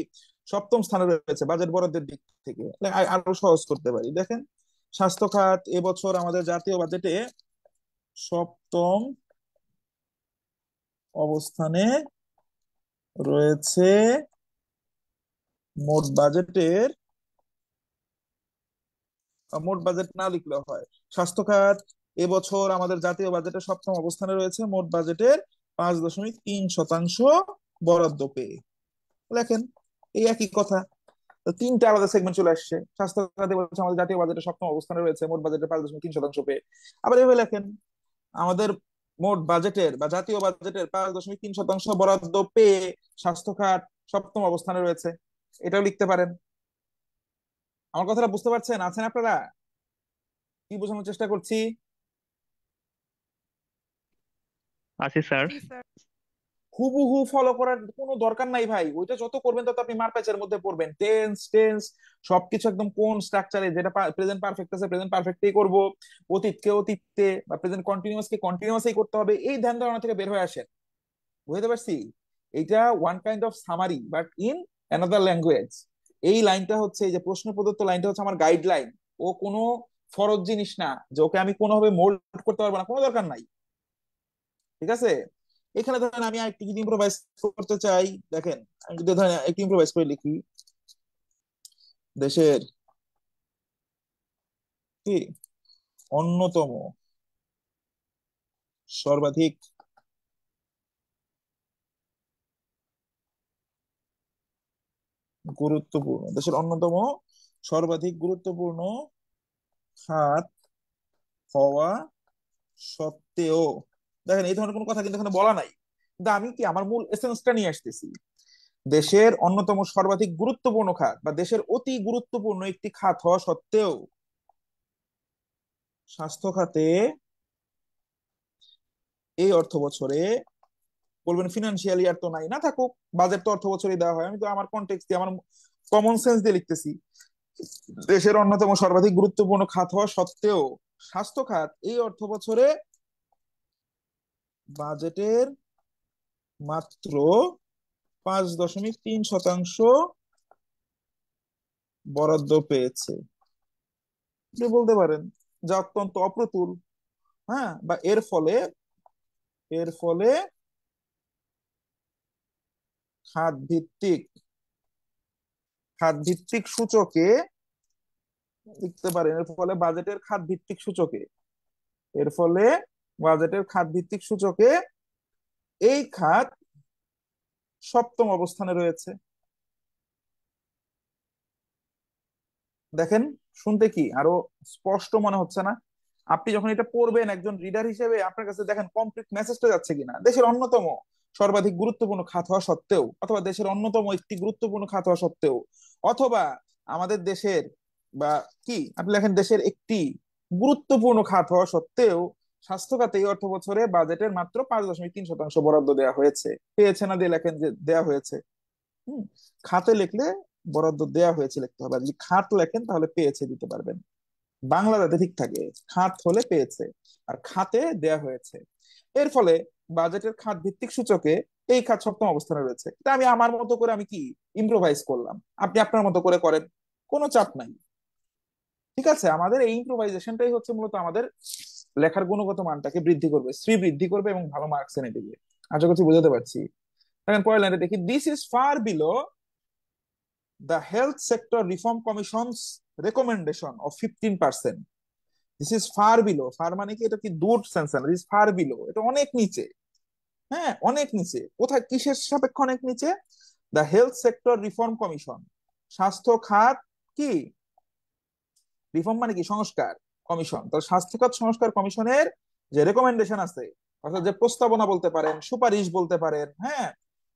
সপ্তম স্থানে রয়েছে বাজেট বরাদ্দের দিক থেকে। আরো সহজ করতে পারি, দেখেন, স্বাস্থ্য খাত এবছর আমাদের জাতীয় বাজেটে সপ্তম অবস্থানে রয়েছে মোট বাজেটের, মোট বাজেট না লিখলেও হয়, স্বাস্থ্য খাত এবছর আমাদের জাতীয় বাজেটে সপ্তম অবস্থানে রয়েছে মোট বাজেটের 5.3% বরাদ্দ পেয়ে। লেখেন, এই একই কথা। তো তিনটা আলাদা সেগমেন্ট চলে আসছে। স্বাস্থ্য খাতে বলছে আমাদের জাতীয় বাজেটের সপ্তম অবস্থানে রয়েছে মোট বাজেটের 5.3% পেয়ে। আবার এভাবে লেখেন, আমাদের মোট বাজেটের বা জাতীয় বাজেটের 5.3% বরাদ্দ পেয়ে স্বাস্থ্য খাত সপ্তম অবস্থানে রয়েছে। এটাও লিখতে পারেন। আমার কথাটা বুঝতে পারছেন? আছেন আপনারা? কি বোঝানোর চেষ্টা করছি? আছি স্যার। হুবহু ফলো করার কোনো দরকার নাই ভাই। ওইটা যত করবেন তত আপনি মারপ্যাচের মধ্যে পড়বেন। টেন্স টেন্স সবকিছু একদম কোন স্ট্রাকচারে, যেটা প্রেজেন্ট পারফেক্ট আছে প্রেজেন্ট পারফেক্টেই করব, অতীতকে অতীতে বা প্রেজেন্ট কন্টিনিউয়াস কে কন্টিনিউয়াসই করতে হবে, এই ধ্যান ধারণা থেকে বের হয়ে আসেন। বুঝতে পারছি? এটা one kind of summary but in another language. এই লাইনটা হচ্ছে, এই যে প্রশ্ন প্রদত্ত লাইনটা হচ্ছে আমার গাইডলাইন। ও কোনো ফরজ জিনিস না যে ওকে আমি কোনোভাবে মোল্ড করতে পারবো না, কোনো দরকার নাই। ঠিক আছে? এখানে ধরেন আমি একটু যদি ইম্প্রোভাইজ করতে চাই, দেখেন, আমি যদি ধরেন একটু ইম্প্রোভাইজ করে লিখি, দেশের কি অন্যতম সর্বাধিক গুরুত্বপূর্ণ, দেশের অন্যতম সর্বাধিক গুরুত্বপূর্ণ খাত হওয়া সত্ত্বেও, দেখেন এই ধরনের কোনো কথা কিন্তু এখানে বলা নাই, কিন্তু আমি কি আমার মূল এসেন্সটা নিয়ে আসতেছি। দেশের অন্যতম সর্বাধিক গুরুত্বপূর্ণ খাত বা দেশের অতি গুরুত্বপূর্ণ একটি খাত হওয়া সত্ত্বেও স্বাস্থ্য খাতে এই অর্থ বছরে, বলবেন ফিনান্সিয়াল ইয়ার তো নাই, না থাকুক, বাজেট তো অর্থ বছরই দেওয়া হয়, আমি তো আমার কনটেক্সট দিয়ে আমার কমন সেন্স দিয়ে লিখতেছি। দেশের অন্যতম সর্বাধিক গুরুত্বপূর্ণ খাত হওয়া সত্ত্বেও স্বাস্থ্য খাত এই অর্থ বছরে বাজেটের মাত্র 5.3% বরাদ্দ পেয়েছে। আপনি বলতে পারেন যা অত্যন্ত অপ্রতুল। হ্যাঁ, বা এর ফলে খাত ভিত্তিক খাত ভিত্তিক সূচকে লিখতে পারেন, এর ফলে বাজেটের খাত ভিত্তিক সূচকে, এর ফলে বাজেটের খাত ভিত্তিক সূচকে এই খাত সপ্তম অবস্থানে রয়েছে। দেখেন, শুনতে কি আরো স্পষ্ট মনে হচ্ছে না? আপনি যখন এটা পড়বেন একজন রিডার হিসেবে, আপনার কাছে দেখেন কমপ্লিট মেসেজটা যাচ্ছে কিনা। দেশের অন্যতম সর্বাধিক গুরুত্বপূর্ণ খাত হওয়া সত্ত্বেও, অথবা দেশের অন্যতম একটি গুরুত্বপূর্ণ খাত হওয়া সত্ত্বেও, অথবা আমাদের দেশের, বা কি আপনি লেখেন দেশের একটি গুরুত্বপূর্ণ খাত হওয়া সত্ত্বেও স্বাস্থ্য খাতে এই অর্থ বছরে বাজেটের মাত্র 5.3% বরাদ্দ দেওয়া হয়েছে। পেয়েছে না দিয়ে লেখেন যে দেওয়া হয়েছে। হম, খাতে লিখলে বরাদ্দ দেয়া হয়েছে লিখতে হবে, আর যদি খাত লেখেন তাহলে পেয়েছে দিতে পারবেন। বাংলা যাতে ঠিক থাকে, খাত হলে পেয়েছে, আর খাতে দেয়া হয়েছে। এর ফলে বাজেটের খাত ভিত্তিক সূচকে এই খাত সপ্তম অবস্থানে রয়েছে। এটা আমি আমার মতো করে আমি কি ইম্প্রোভাইজ করলাম, আপনি আপনার মতো করে করেন, কোনো চাপ নাই। ঠিক আছে? আমাদের এই ইম্প্রোভাইজেশনটাই হচ্ছে মূলত আমাদের লেখার গুণগত মানটাকে বৃদ্ধি করবে, শ্রী বৃদ্ধি করবে এবং ভালো মার্কস এনে দিবে। আশা করছি বুঝাতে পারছি। এখন পরের লাইনে দেখি, this is far below the health sector reform commission's recommendation of 15%. This is far below, far মানে কি, এটা কি দূর সেন্স না, দিস ফার বিলো, এটা অনেক নিচে। হ্যাঁ, অনেক নিচে। কোথায়, কিসের সাপেক্ষে অনেক নিচে? The health sector reform commission, স্বাস্থ্য খাত কি রিফর্ম মানে কি সংস্কার কমিশন, তাহলে স্বাস্থ্য খাত সংস্কার কমিশনের যে রেকমেন্ডেশন আছে, অর্থাৎ যে প্রস্তাবনা বলতে পারেন, সুপারিশ বলতে পারেন, হ্যাঁ,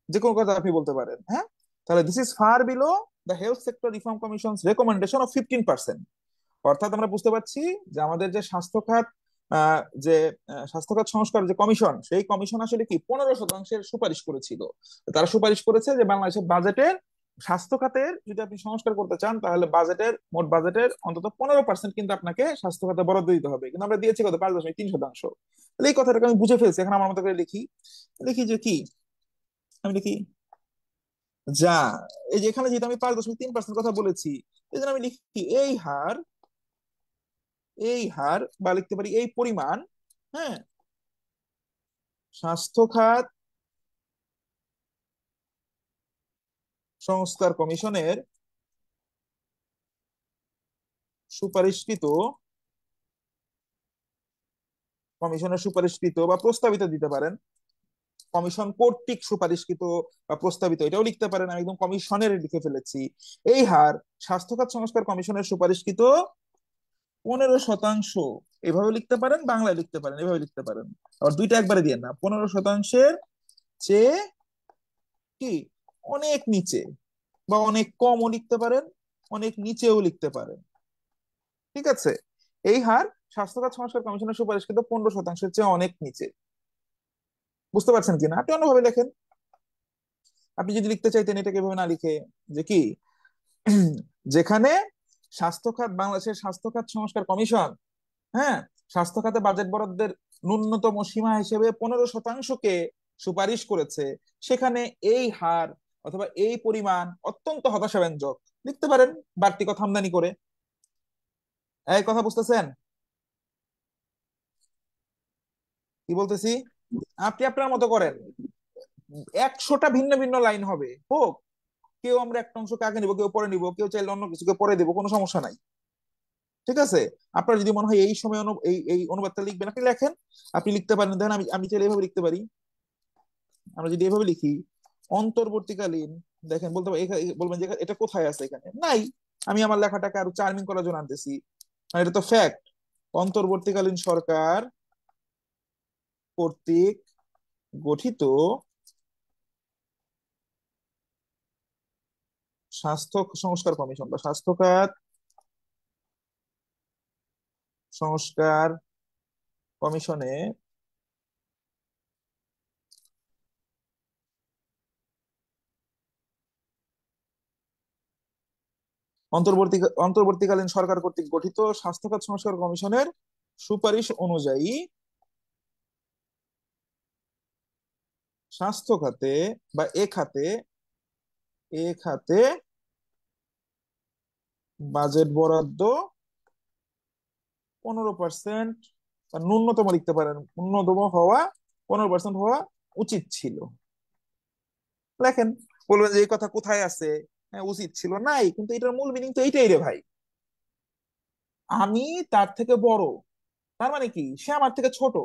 যে কোনো কথা আপনি বলতে পারেন, হ্যাঁ, তাহলে this is far below the health sector reform commission recommendation of 15%। অর্থাৎ আমরা বুঝতে পারছি যে আমাদের যে স্বাস্থ্য খাত যে স্বাস্থ্য খাত সংস্কার যে কমিশন, সেই কমিশন আসলে কি 15%-এর সুপারিশ করেছিল। তারা সুপারিশ করেছে যে বাংলাদেশের বাজেটের স্বাস্থ্য খাতের যদি আপনি সংস্কার করতে চান, তাহলে বাজেটের মোট বাজেটের অন্তত 15% কিন্তু আপনাকে স্বাস্থ্য খাতে বরাদ্দ দিতে হবে। কিন্তু আমরা দিয়েছি কত? 5.3%। তাহলে এই কথাটাকে আমি বুঝে ফেলছি, এখন আমার মতো করে লিখি। লিখি যে কি, আমি লিখি যা, এই যে এখানে যেহেতু আমি 5.3% কথা বলেছি, এই জন্য আমি লিখি এই হার বা লিখতে পারি এই পরিমাণ, হ্যাঁ, স্বাস্থ্য খাত সংস্কার সুপারিশকৃত সুপারিশকৃত বা প্রস্তাবিত দিতে পারেন, কমিশন কর্তৃক সুপারিশকৃত বা প্রস্তাবিত এটাও লিখতে পারেন, আমি একদম কমিশনের লিখে ফেলেছি। এই হার স্বাস্থ্য খাত সংস্কার কমিশনের সুপারিশকৃত 15%, এভাবে লিখতে পারেন, বাংলায় লিখতে পারেন, এভাবে লিখতে পারেন। আবার দুইটা একবারে দিয়ে না, 15%-এর চেয়ে কি অনেক নিচে, বা অনেক কমও লিখতে পারেন, অনেক নিচেও লিখতে পারেন। ঠিক আছে, এই হার স্বাস্থ্য খাত সংস্কার কমিশনের সুপারিশকৃত 15%-এর চেয়ে অনেক নিচে। বুঝতে পারছেন কিনা? আপনি অন্যভাবে লেখেন। আপনি যদি লিখতে চাইতেন এটাকে এভাবে না লিখে, যে কি যেখানে স্বাস্থ্য খাত, বাংলাদেশের স্বাস্থ্য খাত সংস্কার কমিশন, হ্যাঁ, স্বাস্থ্য খাতে বাজেট বরাদ্দের ন্যূনতম সীমা হিসেবে 15%-কে সুপারিশ করেছে, সেখানে এই হার অথবা এই পরিমাণ অত্যন্ত হতাশাব্যঞ্জক লিখতে পারেন, বাড়তি কথা আমদানি করে। এই কথা বুঝতেছেন কি বলতেছি? আপনি আপনার মতো করেন, 100টা ভিন্ন ভিন্ন লাইন হবে, হোক, কেউ আমরা একটা অংশকে আগে নিব, কেউ পরে নিব, কেউ চাইলে অন্য কিছুকে পরে দেবো, কোনো সমস্যা নাই। ঠিক আছে, আপনার যদি মনে হয় এই সময় এই এই অনুবাদটা লিখবেন, আপনি লেখেন। আপনি লিখতে পারেন, দেখেন আমি আমি চাইলে এইভাবে লিখতে পারি। আমরা যদি এভাবে লিখি অন্তর্বর্তীকালীন, দেখেন বলতে বলবেন যে এটা কোথায় আছে, এখানে নাই। আমি আমার লেখাটাকে আরো চার্মিং করার জন্য আনতেছি, আর এটা তো ফ্যাক্ট। অন্তর্বর্তীকালীন সরকার কর্তৃক গঠিত স্বাস্থ্য সংস্কার কমিশন বা স্বাস্থ্য খাত সংস্কার কমিশনে অন্তর্বর্তীকালীন সরকার কর্তৃক গঠিত স্বাস্থ্য খাত সংস্কার কমিশনের সুপারিশ অনুযায়ী স্বাস্থ্য খাতে বা এ খাতে বাজেট বরাদ্দ 15%, ন্যূনতম লিখতে পারেন, ন্যূনতম হওয়া 15% হওয়া উচিত ছিল। লেখেন, বলবেন যে এই কথা কোথায় আছে? হ্যাঁ, উচিত ছিল নাই, কিন্তু এটার মূল মিনিং তো এইটাই রে ভাই। আমি তার থেকে বড়, তার মানে কি সে আমার থেকে ছোট।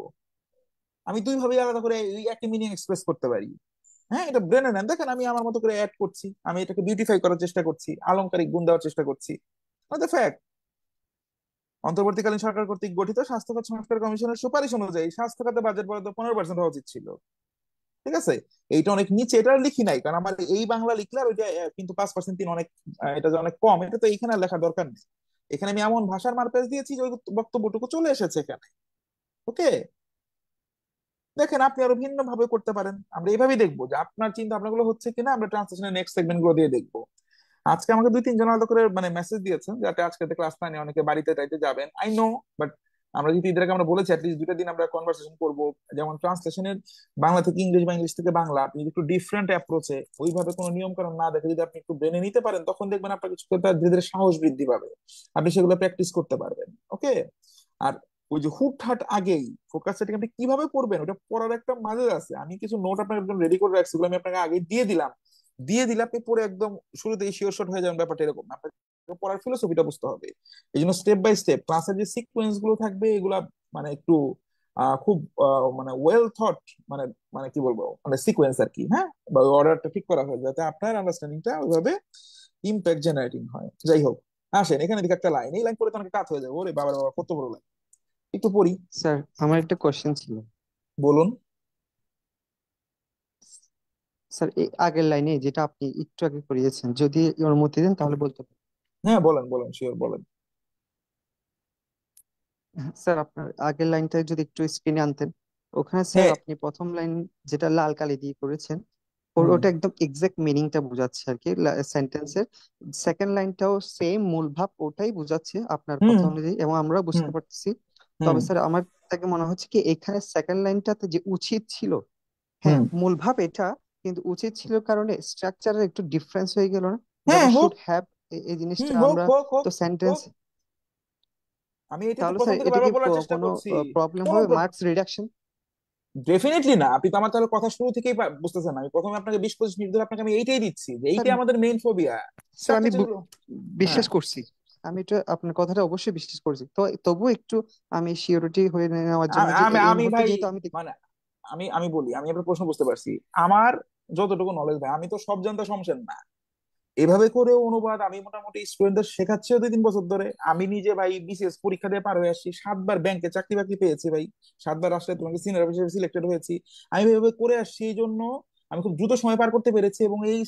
আমি দুই ভাবে আলাদা করে এই একই মিনিং এক্সপ্রেস করতে পারি। হ্যাঁ, এটা ব্রেনে নেন, দেখেন আমি আমার মতো করে অ্যাড করছি, আমি এটাকে বিউটিফাই করার চেষ্টা করছি, আলংকারিক গুণ দেওয়ার চেষ্টা করছি। ফ্যাক্ট, অন্তর্বর্তীকালীন সরকার কর্তৃক গঠিত স্বাস্থ্য খাত সংস্কার কমিশনের সুপারিশ অনুযায়ী স্বাস্থ্য খাতে বাজেট বরাদ্দ 15% হওয়া উচিত ছিল। ঠিক আছে, এইটা অনেক নিচে, এটা লিখি নাই কারণ আমার এই বাংলা লিখলে আর ওইটা কিন্তু 5% 3 অনেক, এটা যে অনেক কম, এটা তো এখানে আর লেখার দরকার নেই। এখানে আমি এমন ভাষার মারপ্যাচ দিয়েছি যে ওই বক্তব্যটুকু চলে এসেছে এখানে। ওকে, দেখেন আপনি আরো ভিন্ন ভাবে করতে পারেন। আমরা এইভাবেই দেখবো যে আপনার চিন্তা ভাবনাগুলো হচ্ছে কিনা, আমরা ট্রান্সলেশনের নেক্সট সেগমেন্ট গুলো দিয়ে দেখবো। আজকে আমাকে 2-3 জন আলাদা করে মানে মেসেজ দিয়েছেন যাতে আজকে ক্লাস না নিয়ে অনেকে বাড়িতে টাইতে যাবেন, আই নো। বাট আমরা যদি ঈদের আগে আমরা বলেছি অ্যাটলিস্ট 2টা দিন আমরা কনভার্সেশন করবো, যেমন ট্রান্সলেশনের বাংলা থেকে ইংলিশ বা ইংলিশ থেকে বাংলা, আপনি যদি একটু ডিফারেন্ট অ্যাপ্রোচে ওইভাবে কোনো নিয়ম কানুন না দেখে যদি আপনি একটু ব্রেনে নিতে পারেন, তখন দেখবেন আপনার কিছু ক্ষেত্রে ধীরে ধীরে সাহস বৃদ্ধি পাবে, আপনি সেগুলো প্র্যাকটিস করতে পারবেন। ওকে, আর ওই যে হুটহাট আগেই ফোকাস সেটিং আপনি কিভাবে করবেন, ওটা পড়ার একটা মাঝে আছে। আমি কিছু নোট আপনার একদম রেডি করে রাখছি, ওগুলো আমি আপনাকে আগে দিয়ে দিলে আপনি পরে একদম শুরুতেই শিওর শট হয়ে যাবেন। ব্যাপারটা এরকম না, আপনাকে পড়ার ফিলোসফিটা বুঝতে হবে। এই জন্য স্টেপ বাই স্টেপ ক্লাসের যে সিকোয়েন্স গুলো থাকবে এগুলা মানে একটু খুব মানে ওয়েল থট, মানে মানে কি বলবো, মানে সিকোয়েন্স আর কি, হ্যাঁ, বা অর্ডারটা ঠিক করা হয় যাতে আপনার আন্ডারস্ট্যান্ডিংটা ওইভাবে ইম্প্যাক্ট জেনারেটিং হয়। যাই হোক, আসেন এখানে দিকে একটা লাইন, এই লাইন পরে তো অনেক কাত হয়ে যাবে, ওরে বাবা বাবা কত বড় লাইন। একটু পড়ি। স্যার, আমার একটা কোশ্চেন ছিল। বলুন। স্যার, এই আগের লাইনে যেটা আপনি একটু আগে করিয়েছেন, যদি অনুমতি দেন তাহলে বলতে পারি। হ্যাঁ বলেন বলেন, শিওর বলেন। হ্যাঁ, স্যার, আপনার আগের লাইনটা যদি একটু স্ক্রিনে আনতেন। ওখানে স্যার হ্যাঁ। আপনি প্রথম লাইন যেটা লাল কালি দিয়ে করেছেন, হুম ওটা একদম এক্সাক্ট মিনিংটা বোঝাচ্ছে আর কি সেন্টেন্সের। সেকেন্ড লাইনটাও সেম মূল ভাব ওটাই বোঝাচ্ছে আপনার হুম কথা অনুযায়ী, এবং আমরা হুম বুঝতে পারতেছি। হুম তবে স্যার আমার থেকে মনে হচ্ছে কি এখানে সেকেন্ড লাইনটাতে যে উচিত ছিল, হ্যাঁ হুম। মূল ভাব এটা, কিন্তু উচিত ছিল কারণে স্ট্রাকচারের একটু ডিফারেন্স হয়ে গেল না? হ্যাঁ যেমন হোক। শুড হ্যাভ, এই জিনিসটা হোক আমরা হোক হোক তো সেন্টেন্স। হোক। আমি এটাই তো তাহলে প্রথম স্যার থেকে এটা কি বারবার বলার চেষ্টা কোনো করছি। প্রবলেম কোনো হবে মার্কস রিডাকশন? ডেফিনেটলি না, আপনি তো আমার তাহলে কথা শুরু থেকেই বুঝতেছেন না। আমি প্রথমে আপনাকে 20-25 মিনিট ধরে আপনাকে আমি এইটাই দিচ্ছি যে স্যার, এইটাই আমাদের মেইন ফোবিয়া। স্যার আমি স্ট্রাকচার যেগুলো। হ্যাঁ। বিশ্বাস করছি। আমি এটা আপনার কথাটা অবশ্যই বিশ্বাস করছি, তো তবুও একটু আমি সিওরিটি হয়ে নেওয়ার জন্য যে আমি এই আমি মুহূর্তে ভাই, যেহেতু আমি মানে আমি আমি বলি, আমি আপনার প্রশ্ন বুঝতে পারছি। আমার যতটুকু নলেজ ভাই, আমি তো সব জানতা শমশের না। এভাবে করে অনুবাদ আমি মোটামুটি স্টুডেন্টদের শেখাচ্ছি 2-3 বছর ধরে। আমি নিজে ভাই বিসিএস পরীক্ষা দিয়ে পার হয়ে আসছি, 7বার ব্যাংকে চাকরি বাকরি পেয়েছি ভাই, 7বার রাষ্ট্রায়ত্ত ব্যাংকে সিনিয়র অফিসার সিলেক্টেড হয়েছি। আমি এভাবে করে আসছি, এই জন্য আমি খুব দ্রুত সময় পার করতে পেরেছি, এবং এই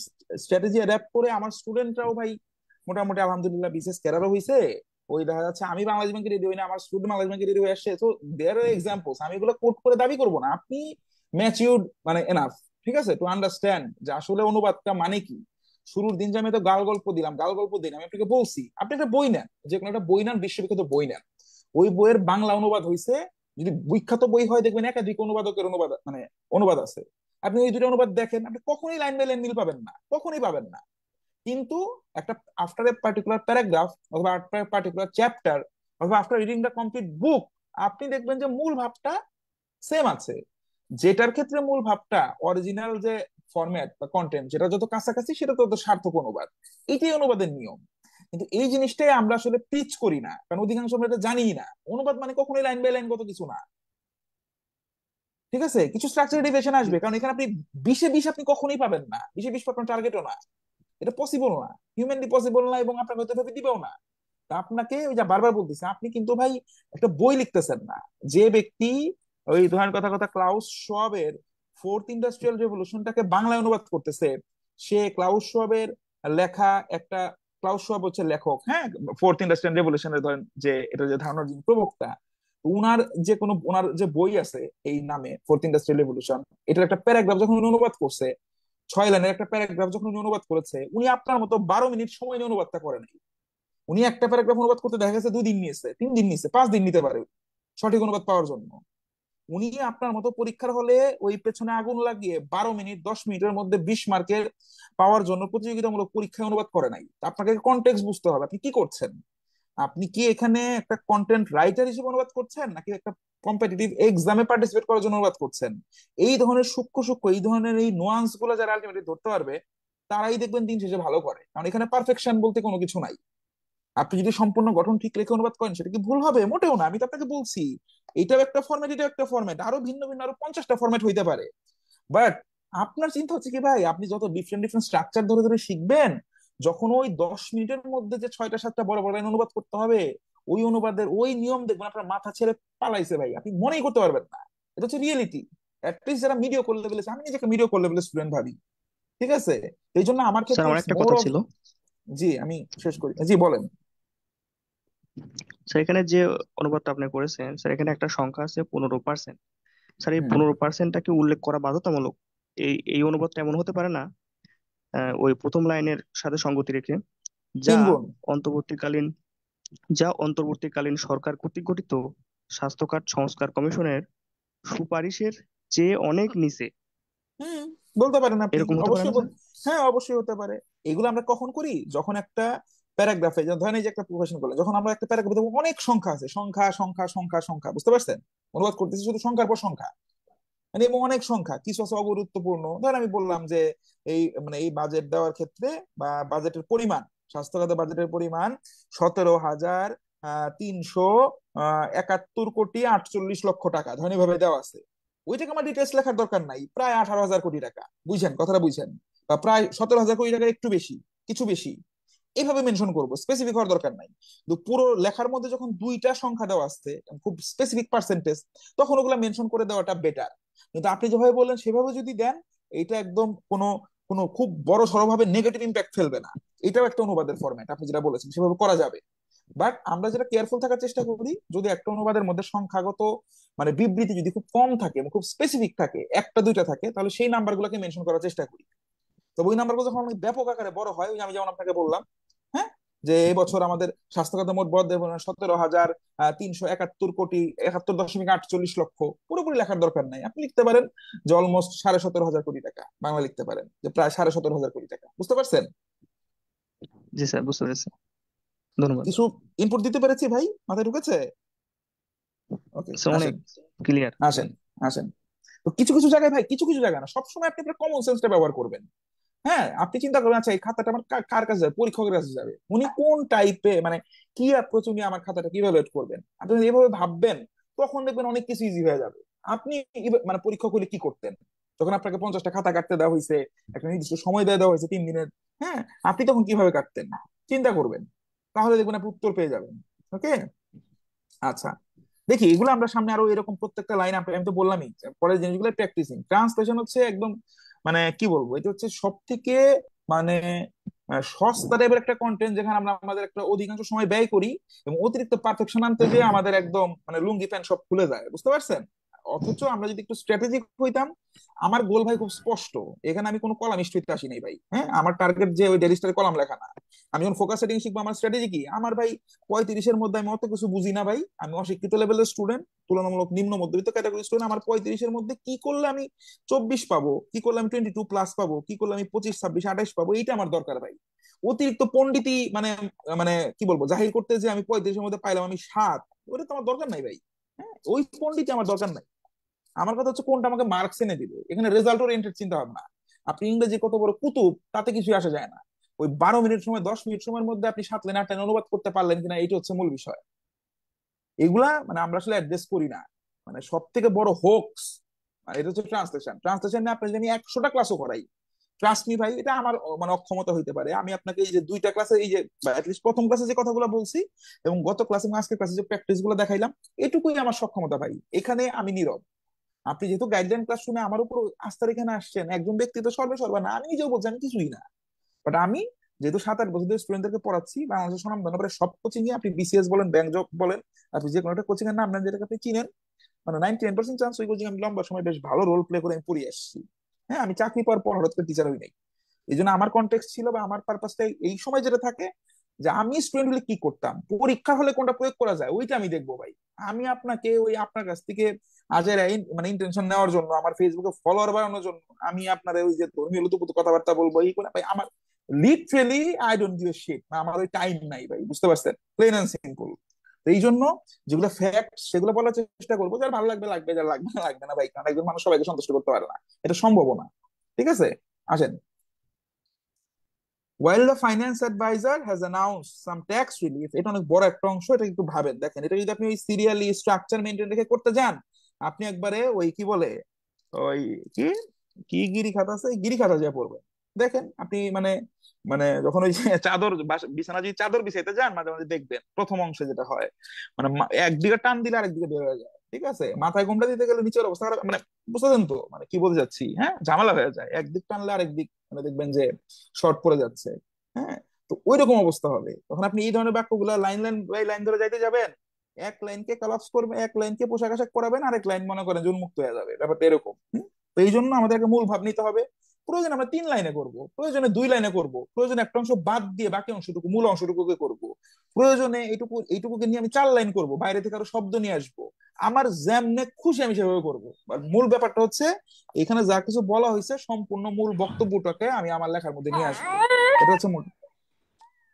স্ট্র্যাটেজি অ্যাডাপ্ট করে আমার স্টুডেন্টরাও ভাই মোটামুটি আলহামদুলিল্লাহ বিসিএস ক্যাডারও হয়েছে। ওই দেখা যাচ্ছে আমি বাংলাদেশ ব্যাংকে রেডি হই না, আমার স্টুডেন্ট বাংলাদেশ ব্যাংকে রেডি হয়ে আসছে। তো দেয়ার আর এক্সাম্পলস, আমি এগুলো কোট করে দাবি করবো না। আপনি ম্যাচিউরড মানে এনাফ, ঠিক আছে, টু আন্ডারস্ট্যান্ড যে আসলে অনুবাদটা মানে কি। শুরুর দিন যে আমি তো গাল গল্প দিলাম, গাল গল্প দিন, আমি আপনাকে বলছি আপনি একটা বই নেন, যে কোনো একটা বই নেন, বিশ্ববিখ্যাত বই নেন। ওই বইয়ের বাংলা অনুবাদ হয়েছে, যদি বিখ্যাত বই হয় দেখবেন একাধিক অনুবাদকের অনুবাদ মানে অনুবাদ আছে। আপনি ওই দুটো অনুবাদ দেখেন, আপনি কখনোই লাইন বাই লাইন মিল পাবেন না, কখনোই পাবেন না। কিন্তু একটা আফটার এ পার্টিকুলার প্যারাগ্রাফ অথবা আফটার পার্টিকুলার চ্যাপ্টার অথবা আফটার রিডিং দ্য কমপ্লিট বুক, আপনি দেখবেন যে মূল ভাবটা সেম আছে। যেটার ক্ষেত্রে মূল ভাবটা অরিজিনাল যে ফরম্যাট বা কন্টেন্ট যেটা যত কাছাকাছি সেটা তত সার্থক অনুবাদ। এটাই অনুবাদের নিয়ম। কিন্তু এই জিনিসটাই আমরা আসলে পিচ করি না, কারণ অধিকাংশ আমরা এটা জানি না। অনুবাদ মানে কখনোই লাইন বাই লাইন কত কিছু না। ঠিক আছে, কিছু স্ট্রাকচার ডেভিয়েশন আসবে, কারণ এখানে আপনি 20-এ 20 আপনি কখনোই পাবেন না, 20-এ 20 আপনার টার্গেটও না। এটা পসিবল না, হিউম্যানলি পসিবল না, এবং আপনাকে হয়তো ভেবে দিবেও না। তা আপনাকে ওই যে বারবার বলতেছে, আপনি কিন্তু ভাই একটা বই লিখতেছেন না। যে ব্যক্তি ওই ধরেন কথা কথা ক্লাউস শোয়াবের ফোর্থ ইন্ডাস্ট্রিয়াল রেভলিউশনটাকে বাংলায় অনুবাদ করতেছে, সে ক্লাউস শোয়াবের লেখা একটা, ক্লাউস শোয়াব হচ্ছে লেখক, হ্যাঁ, ফোর্থ ইন্ডাস্ট্রিয়াল রেভলিউশনের ধরেন যে এটা যে ধারণার যিনি প্রবক্তা, উনার যে কোনো ওনার যে বই আছে এই নামে ফোর্থ ইন্ডাস্ট্রিয়াল রেভলিউশন, এটার একটা প্যারাগ্রাফ যখন উনি অনুবাদ করছে, 6 লাইনের একটা প্যারাগ্রাফ যখন উনি অনুবাদ করেছে, উনি আপনার মতো 12 মিনিট সময় নিয়ে অনুবাদটা করে নাই। উনি একটা প্যারাগ্রাফ অনুবাদ করতে দেখা গেছে 2 দিন নিয়েছে, 3 দিন নিয়েছে, 5 দিন নিতে পারে সঠিক অনুবাদ পাওয়ার জন্য। উনি আপনার মতো পরীক্ষার হলে ওই পেছনে আগুন লাগিয়ে 12 মিনিট 10 মিনিটের মধ্যে 20 মার্কের পাওয়ার জন্য প্রতিযোগিতামূলক পরীক্ষায় অনুবাদ করে নাই। তা আপনাকে কন্টেক্সট বুঝতে হবে, আপনি কি করছেন। আপনি কি এখানে একটা কন্টেন্ট রাইটার হিসেবে অনুবাদ করছেন, নাকি একটা কম্পিটিটিভ এক্সামে পার্টিসিপেট করার জন্য অনুবাদ করছেন। এই ধরনের সূক্ষ্ম সূক্ষ্ম এই ধরনের এই নোয়ান্স গুলো যারা আলটিমেটলি ধরতে পারবে, তারাই দেখবেন দিন শেষে ভালো করে, কারণ এখানে পারফেকশন বলতে কোনো কিছু নাই। আপনি যদি সম্পূর্ণ গঠন ঠিক রেখে অনুবাদ করেন, সেটা কি ভুল হবে? মোটেও না। আমি তো আপনাকে বলছি এটাও একটা ফরম্যাট, এটাও একটা ফরম্যাট, আরো ভিন্ন ভিন্ন আরো 50টা ফরম্যাট হইতে পারে। বাট আপনার চিন্তা হচ্ছে কি ভাই, আপনি যত ডিফারেন্ট ডিফারেন্ট স্ট্রাকচার ধরে ধরে শিখবেন, যখন ওই 10 মিনিটের মধ্যে যে 6টা 7টা বড় বড় লাইন অনুবাদ করতে হবে, ওই অনুবাদের ওই নিয়ম দেখবেন আপনার মাথা ছেড়ে পালাইছে ভাই, আপনি মনেই করতে পারবেন না। এটা হচ্ছে রিয়েলিটি। অ্যাটলিস্ট যারা মিডিও করলে বলেছে, আমি নিজেকে মিডিও করলে বলে স্টুডেন্ট ভাবি, ঠিক আছে। এই জন্য আমার স্যার ক্ষেত্রে আমার ইটস একটা মোর কথা অফ। ছিল। জি আমি শেষ করি, জি বলেন। স্যার এখানে যে অনুবাদটা আপনি করেছেন, স্যার এখানে একটা সংখ্যা আছে 15%। স্যার এই হুম। 15%টাকে উল্লেখ করা বাধ্যতামূলক। এই অনুবাদটা এমন হতে পারে না ওই প্রথম লাইনের সাথে সঙ্গতি রেখে, যা 3 গুণ। অন্তর্বর্তীকালীন অন্তর্বর্তীকালীন সরকার কর্তৃক গঠিত স্বাস্থ্য কার্ড সংস্কার কমিশনের সুপারিশের চেয়ে অনেক নিচে। হুম, বলতে পারেন আপনি, এরকম হতে পারে অবশ্যই না স্যার? হ্যাঁ অবশ্যই হতে পারে। এগুলো আমরা কখন করি, যখন একটা প্যারাগ্রাফে, ধরেন এই যে একটা প্রফেশন করলে, যখন আমরা একটা প্যারাগ্রাফে অনেক সংখ্যা আছে, সংখ্যা সংখ্যা সংখ্যা সংখ্যা, বুঝতে পারছেন, অনুবাদ করতেছি শুধু সংখ্যার পর সংখ্যা, মানে এবং অনেক সংখ্যা, কিছু আছে অগুরুত্বপূর্ণ। ধর আমি বললাম যে এই মানে এই বাজেট দেওয়ার ক্ষেত্রে বা বাজেটের পরিমাণ, স্বাস্থ্য খাতে বাজেটের পরিমাণ 17,371,48,40,00,000 টাকা, ধরেন এভাবে দেওয়া আছে। ওইটাকে আমার ডিটেলস লেখার দরকার নাই, প্রায় 18,000 কোটি টাকা, বুঝছেন কথাটা বুঝছেন, বা প্রায় 17,000 কোটি টাকা, একটু বেশি, কিছু বেশি। এইভাবে মেনশন করবো, স্পেসিফিক হওয়ার দরকার নাই। কিন্তু পুরো লেখার মধ্যে যখন দুইটা সংখ্যা দেওয়া আছে, খুব স্পেসিফিক পার্সেন্টেজ, তখন ওগুলা মেনশন করে দেওয়াটা বেটার। কিন্তু আপনি যেভাবে বললেন সেভাবে যদি দেন, এটা একদম কোনো কোনো খুব বড় সড়ভাবে নেগেটিভ ইম্প্যাক্ট ফেলবে না। এটাও একটা অনুবাদের ফরম্যাট, আপনি যেটা বলেছেন সেভাবে করা যাবে। বাট আমরা যেটা কেয়ারফুল থাকার চেষ্টা করি, যদি একটা অনুবাদের মধ্যে সংখ্যাগত মানে বিবৃতি যদি খুব কম থাকে, খুব স্পেসিফিক থাকে, একটা দুইটা থাকে, তাহলে সেই নাম্বার গুলোকে মেনশন করার চেষ্টা করি। তো ওই নাম্বারগুলো যখন অনেক ব্যাপক আকারে বড় হয়, ওই আমি যেমন আপনাকে বললাম, হ্যাঁ, যে এই বছর আমাদের স্বাস্থ্য খাতে মোট বরাদ্দ 17,371 কোটি, 71.48 লক্ষ, পুরোপুরি লেখার দরকার নাই। আপনি লিখতে পারেন যে অলমোস্ট 17,500 কোটি টাকা, বাংলা লিখতে পারেন যে প্রায় 17,500 কোটি টাকা। বুঝতে পারছেন? জি স্যার, বুঝতে পেরেছি। ধন্যবাদ। কিছু ইনপুট দিতে পেরেছি ভাই? মাথায় ঢুকেছে? ওকে, স্যার অনেক আসেন ক্লিয়ার। আসেন আসেন। তো কিছু কিছু জায়গায় ভাই, কিছু কিছু জায়গায় না, সবসময় আপনি আপনার কমন সেন্সটা ব্যবহার করবেন। হ্যাঁ, আপনি চিন্তা করবেন, আচ্ছা এই খাতাটা আমার কার কাছে যাবে, পরীক্ষকের কাছে যাবে, উনি কোন টাইপে মানে কি অ্যাপ্রোচ উনি আমার খাতাটা কিভাবে করবেন, আপনি যদি এভাবে ভাববেন, তখন দেখবেন অনেক কিছু ইজি হয়ে যাবে। আপনি মানে পরীক্ষক হলে কি করতেন, যখন আপনাকে 50টা খাতা কাটতে দেওয়া হয়েছে, একটা নির্দিষ্ট সময় দেওয়া হয়েছে 3 দিনের, হ্যাঁ, আপনি তখন কিভাবে কাটতেন চিন্তা করবেন, তাহলে দেখবেন আপনি উত্তর পেয়ে যাবেন। ওকে, আচ্ছা, দেখি এগুলো আমরা সামনে আরো এরকম প্রত্যেকটা লাইন, আমি তো বললামই যে পরের জিনিসগুলো প্র্যাকটিসিং। ট্রান্সলেশন হচ্ছে একদম মানে কি বলবো, এটা হচ্ছে সব থেকে মানে সস্তা টাইপের একটা কন্টেন্ট, যেখানে আমরা আমাদের একটা অধিকাংশ সময় ব্যয় করি, এবং অতিরিক্ত পারফেকশন আনতে যে আমাদের একদম মানে লুঙ্গি প্যান্ট সব খুলে যায়। বুঝতে পারছেন? অথচ আমরা যদি একটু স্ট্র্যাটেজিক হইতাম, আমার গোল ভাই খুব স্পষ্ট। এখানে আমি কোনো কলামিস্ট হইতে আসি নাই ভাই। হ্যাঁ, আমার টার্গেট যে ওই ডেইলি স্টারে কলাম লেখা না। আমি যখন ফোকাস সেটিং শিখবো, আমার স্ট্র্যাটেজি কি আমার ভাই, 35-এর মধ্যে আমি অত কিছু বুঝি না ভাই, আমি অশিক্ষিত লেভেলের স্টুডেন্ট, তুলনামূলক নিম্ন মধ্যবিত্ত ক্যাটাগরি স্টুডেন্ট। আমার 35-এর মধ্যে কি করলে আমি 24 পাবো, কি করলে আমি 22+ পাবো, কি করলে আমি 25, 26, 28 পাবো, এইটা আমার দরকার ভাই। অতিরিক্ত পণ্ডিতি মানে মানে কি বলবো, জাহির করতে যে আমি 35-এর মধ্যে পাইলাম আমি 7, ওটা তো আমার দরকার নাই ভাই। হ্যাঁ, ওই পণ্ডিতি আমার দরকার নাই। আমার কথা হচ্ছে কোনটা আমাকে মার্কস এনে দিবে, এখানে রেজাল্ট ওরিয়েন্টেড চিন্তা ভাবনা। আপনি ইংরেজি কত বড় কুতুব, তাতে কিছু আসা যায় না। ওই 12 মিনিট সময়, 10 মিনিট সময়ের মধ্যে আপনি 7 লাইন 8 লাইন অনুবাদ করতে পারলেন কিনা, এটা হচ্ছে মূল বিষয়। এগুলা মানে আমরা আসলে অ্যাড্রেস করি না। মানে সব থেকে বড় হোক্স মানে এটা হচ্ছে ট্রান্সলেশন। ট্রান্সলেশন নিয়ে আপনি যদি আমি 100টা ক্লাসও করাই, ট্রাস্ট মি ভাই, এটা আমার মানে অক্ষমতা হইতে পারে। আমি আপনাকে এই যে 2টা ক্লাসে, এই যে অ্যাটলিস্ট প্রথম ক্লাসে যে কথাগুলো বলছি, এবং গত ক্লাসে এবং আজকের ক্লাসে যে প্র্যাকটিস গুলো দেখাইলাম, এটুকুই আমার সক্ষমতা ভাই। এখানে আমি নীরব। আপনি যেহেতু গাইডলাইন ক্লাস শুনে আমার উপর আস্থার এখানে আসছেন, একজন ব্যক্তি তো সর্বে সর্বা না, আমি নিজেও বলছি আমি কিছুই না। বাট আমি যেহেতু 7-8 বছর ধরে স্টুডেন্টদেরকে পড়াচ্ছি, বাংলাদেশের স্বনামধন্য প্রায় সব কোচিং এ, আপনি বিসিএস বলেন, ব্যাংক জব বলেন, আপনি যে কোনো একটা কোচিং এর নাম নেন যেটাকে আপনি চিনেন, মানে 99% চান্স ওই কোচিং আমি লম্বা সময় বেশ ভালো রোল প্লে করে আমি পড়িয়ে আসছি। হ্যাঁ, আমি চাকরি পাওয়ার পর হঠাৎ করে টিচার হই নাই। এই জন্য আমার কন্টেক্সট ছিল বা আমার পারপাসটা এই সময় যেটা থাকে, যে আমি স্টুডেন্ট হলে কি করতাম, পরীক্ষা হলে কোনটা প্রয়োগ করা যায় ওইটা আমি দেখবো ভাই। আমি আপনাকে ওই আপনার কাছ থেকে আজের মানে ইন্টেনশন নেওয়ার জন্য, আমার ফেসবুকে ফলোয়ার বাড়ানোর জন্য আমি আপনার ওই যে ধর্মীয় লুতুপুতু কথাবার্তা বলবো এই করে ভাই, আমার literally I don't give a shit, আমার ওই টাইম নাই ভাই। বুঝতে পারছেন? Plain and simple. এই জন্য যেগুলো ফ্যাক্ট সেগুলো বলার চেষ্টা করবো, যার ভালো লাগবে লাগবে, যার লাগবে না লাগবে না ভাই, কারণ একজন মানুষ সবাইকে সন্তুষ্ট করতে পারে না, এটা সম্ভব না। ঠিক আছে, আসেন। While the finance advisor has announced some tax relief, এটা অনেক বড় একটা অংশ, এটা একটু ভাবেন। দেখেন, এটা যদি আপনি ওই সিরিয়ালি স্ট্রাকচার মেনটেন রেখে করতে যান, আপনি একবারে ওই কি বলে, ওই কি কি গিরি খাতা আছে, গিরি খাতা যা পড়বে। দেখেন আপনি মানে মানে যখন ওই যে চাদর বিছানা যদি চাদর বিছাইতে যান, মাঝে মাঝে দেখবেন প্রথম অংশে যেটা হয়, মানে একদিকে টান দিলে আরেকদিকে বের হয়ে যায়। ঠিক আছে, মাথায় ঘোমটা দিতে গেলে নিচের অবস্থা খারাপ, মানে বুঝতেছেন তো মানে কি বলতে যাচ্ছি? হ্যাঁ, ঝামেলা হয়ে যায়, একদিক টানলে আরেক দিক মানে দেখবেন যে শর্ট পড়ে যাচ্ছে। হ্যাঁ, তো ওই রকম অবস্থা হবে তখন। আপনি এই ধরনের বাক্যগুলা লাইন লাইন বাই লাইন ধরে যাইতে যাবেন, এক লাইনকে কলাপস করবে, এক লাইনকে পোশাক আশাক পরাবেন, আরেক লাইন মনে করেন যে উন্মুক্ত হয়ে যাবে, ব্যাপারটা এরকম। তো এই জন্য আমাদেরকে মূল ভাব নিতে হবে। প্রয়োজন আমরা 3 লাইনে করব, প্রয়োজনে 2 লাইনে করব, প্রয়োজনে একটা অংশ বাদ দিয়ে বাকি অংশটুকু মূল অংশটুকুকে করব, প্রয়োজনে এইটুকুকে নিয়ে আমি 4 লাইন করব, বাইরে থেকে আরো শব্দ নিয়ে আসবো। আমার যেমনে খুশি আমি সেভাবে করবো। আর মূল ব্যাপারটা হচ্ছে, এখানে যা কিছু বলা হয়েছে সম্পূর্ণ মূল বক্তব্যটাকে আমি আমার লেখার মধ্যে নিয়ে আসবো। এটা হচ্ছে মূল।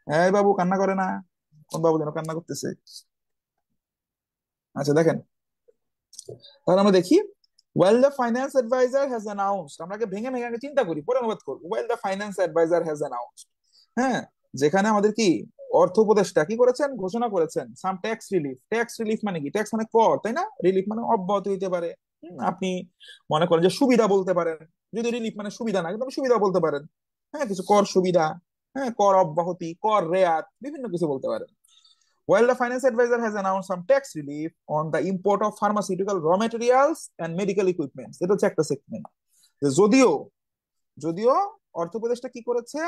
এই বাবু কান্না করে না, কোন বাবু যেন কান্না করতেছে। আচ্ছা দেখেন, তাহলে আমরা দেখি, well the finance adviser has announced, আমরা আগে ভেঙে ভেঙে আগে চিন্তা করি, পরে অনুবাদ করবো। Well the finance adviser has announced, হ্যাঁ, যেখানে আমাদের কি অর্থ উপদেষ্টা কি করেছেন, ঘোষণা করেছেন সাম ট্যাক্স রিলিফ। ট্যাক্স রিলিফ মানে কি? ট্যাক্স মানে কর, তাই না? রিলিফ মানে অব্যাহতি হইতে পারে। আপনি মনে করেন যে সুবিধা বলতে পারেন, যদি রিলিফ মানে সুবিধা না, কিন্তু আপনি সুবিধা বলতে পারেন। হ্যাঁ, কিছু কর সুবিধা, হ্যাঁ, কর অব্যাহতি, কর রেয়াত, বিভিন্ন কিছু বলতে পারেন। While the finance advisor has announced some tax relief on the import of pharmaceutical raw materials and medical equipment, এটা হচ্ছে একটা সেগমেন্ট। যদিও যদিও অর্থ উপদেষ্টা কি করেছে,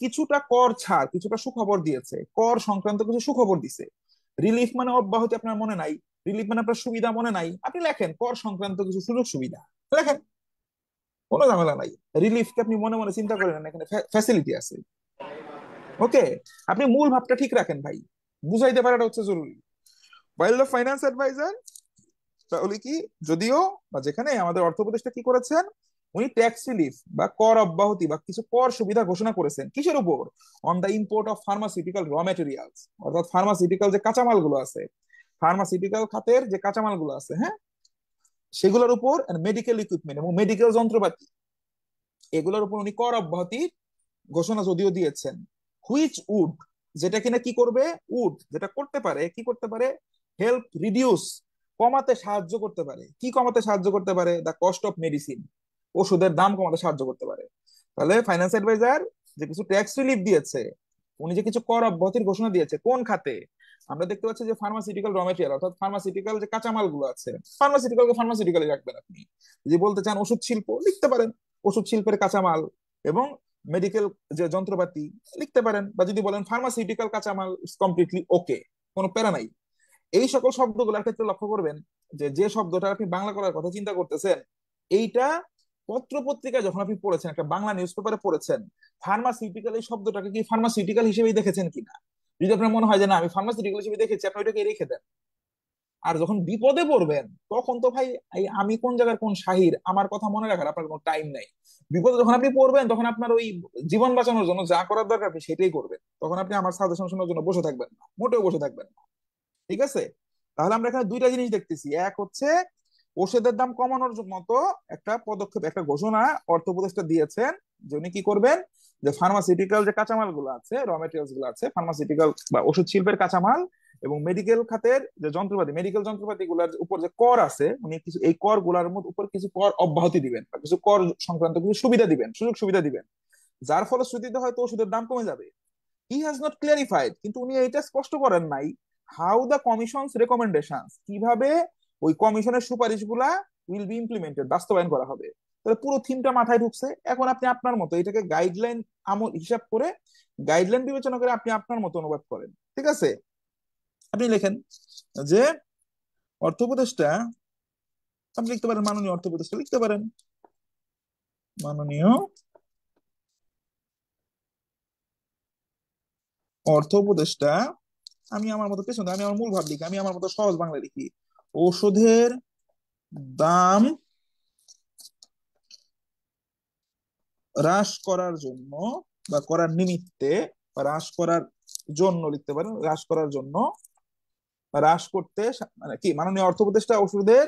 কিছুটা কর ছাড়, কিছুটা সুখবর দিয়েছে, কর সংক্রান্ত কিছু সুখবর দিছে। রিলিফ মানে অব্যাহতি আপনার মনে নাই, রিলিফ মানে আপনার সুবিধা মনে নাই, আপনি লেখেন কর সংক্রান্ত কিছু সুযোগ সুবিধা লেখেন, কোনো ঝামেলা নাই। রিলিফকে আপনি মনে মনে চিন্তা করেন না, এখানে ফ্যাসিলিটি আছে। ওকে, আপনি মূল ভাবটা ঠিক রাখেন ভাই, বুঝাইতে পারাটা হচ্ছে জরুরি। ওয়াইল দ্য ফাইন্যান্স অ্যাডভাইজার, তাহলে কি, যদিও বা যেখানে আমাদের অর্থ উপদেষ্টা কি করেছেন, উনি ট্যাক্স রিলিফ বা কর অব্যাহতি বা কিছু কর সুবিধা ঘোষণা করেছেন কিসের উপর, on the import of pharmaceutical র ম্যাটেরিয়ালস, অর্থাৎ ফার্মাসিউটিক্যাল যে কাঁচামাল গুলো আছে, ফার্মাসিউটিক্যাল খাতের যে কাঁচামাল গুলো আছে, হ্যাঁ, সেগুলোর উপর, মেডিকেল ইকুইপমেন্ট এবং মেডিকেল যন্ত্রপাতি, এগুলোর উপর উনি কর অব্যাহতির ঘোষণা যদিও দিয়েছেন। হুইচ উড, যেটা কিনা কি করবে, উড যেটা করতে পারে, কি করতে পারে, হেল্প রিডিউস, কমাতে সাহায্য করতে পারে। কি কমাতে সাহায্য করতে পারে, দ্য কস্ট অফ মেডিসিন, ওষুধের দাম কমাতে সাহায্য করতে পারে। তাহলে ফাইন্যান্স অ্যাডভাইজার যে কিছু ট্যাক্স রিলিফ দিয়েছে, উনি যে কিছু কর অব্যাহতির ঘোষণা দিয়েছে, কোন খাতে, আমরা দেখতে পাচ্ছি যে ফার্মাসিউটিক্যাল র মেটেরিয়াল, অর্থাৎ ফার্মাসিউটিক্যাল যে কাঁচামাল গুলো আছে, ফার্মাসিউটিক্যালকে ফার্মাসিউটিক্যালই রাখবেন আপনি। যদি বলতে চান ওষুধ শিল্প, লিখতে পারেন ওষুধ শিল্পের কাঁচামাল এবং মেডিকেল যে যন্ত্রপাতি, লিখতে পারেন। বা যদি বলেন ফার্মাসিউটিক্যাল কাঁচামাল, ইটস কমপ্লিটলি ওকে, কোনো প্যারা নাই। এই সকল শব্দগুলোর ক্ষেত্রে লক্ষ্য করবেন যে যে শব্দটা আপনি বাংলা করার কথা চিন্তা করতেছেন, এইটা পত্র পত্রিকায় যখন আপনি পড়েছেন, একটা বাংলা নিউজ পেপারে পড়েছেন, ফার্মাসিউটিক্যাল এই শব্দটাকে কি ফার্মাসিউটিক্যাল হিসেবেই দেখেছেন কিনা। যদি আপনার মনে হয় যে না আমি ফার্মাসিউটিক্যাল হিসেবে দেখেছি, আপনি ওইটাকে রেখে দেন। আর যখন বিপদে পড়বেন, তখন তো ভাই এই আমি কোন জায়গার কোন শাহির, আমার কথা মনে রাখার আপনার কোনো টাইম নেই। বিপদে যখন আপনি পড়বেন, তখন আপনার ওই জীবন বাঁচানোর জন্য যা করার দরকার আপনি সেটাই করবেন, তখন আপনি আমার সাজেশন শোনার জন্য বসে থাকবেন না, মোটেও বসে থাকবেন না। ঠিক আছে, তাহলে আমরা এখানে দুইটা জিনিস দেখতেছি। এক হচ্ছে ওষুধের দাম কমানোর মতো একটা পদক্ষেপ, একটা ঘোষণা অর্থ উপদেষ্টা দিয়েছেন, যে উনি কি করবেন, যে ফার্মাসিউটিক্যাল যে কাঁচামাল গুলো আছে, র মেটেরিয়ালস গুলো আছে, ফার্মাসিউটিক্যাল বা ওষুধ শিল্পের কাঁচামাল এবং মেডিকেল খাতের যে যন্ত্রপাতি, মেডিকেল যন্ত্রপাতি গুলার উপর যে কর আছে, উনি কিছু এই কর গুলার উপর কিছু কর অব্যাহতি দিবেন, বা কিছু কর সংক্রান্ত কিছু সুবিধা দিবেন, সুযোগ সুবিধা দিবেন, যার ফলশ্রুতিতে হয়তো ওষুধের দাম কমে যাবে। হি হ্যাজ নট ক্লিয়ারিফাইড, কিন্তু উনি এটা স্পষ্ট করেন নাই, হাউ দ্য কমিশনস রেকমেন্ডেশনস, কিভাবে ওই কমিশনের সুপারিশগুলা উইল বি ইমপ্লিমেন্টেড, বাস্তবায়ন করা হবে। তাহলে পুরো থিমটা মাথায় ঢুকছে। এখন আপনি আপনার মতো এটাকে গাইডলাইন আমল হিসাব করে, গাইডলাইন বিবেচনা করে আপনি আপনার মতো অনুবাদ করেন। ঠিক আছে, আপনি লেখেন যে অর্থ উপদেষ্টা, আপনি লিখতে পারেন মাননীয় অর্থ উপদেষ্টা, লিখতে পারেন মাননীয় অর্থ উপদেষ্টা। আমি আমার মতো পেছনে, আমি আমার মূল ভাব লিখি, আমি আমার মতো সহজ বাংলা লিখি। ওষুধের দাম হ্রাস করার জন্য বা করার নিমিত্তে, বা হ্রাস করার জন্য লিখতে পারেন, হ্রাস করার জন্য, হ্রাস করতে, মানে কি, মাননীয় অর্থ উপদেষ্টা ওষুধের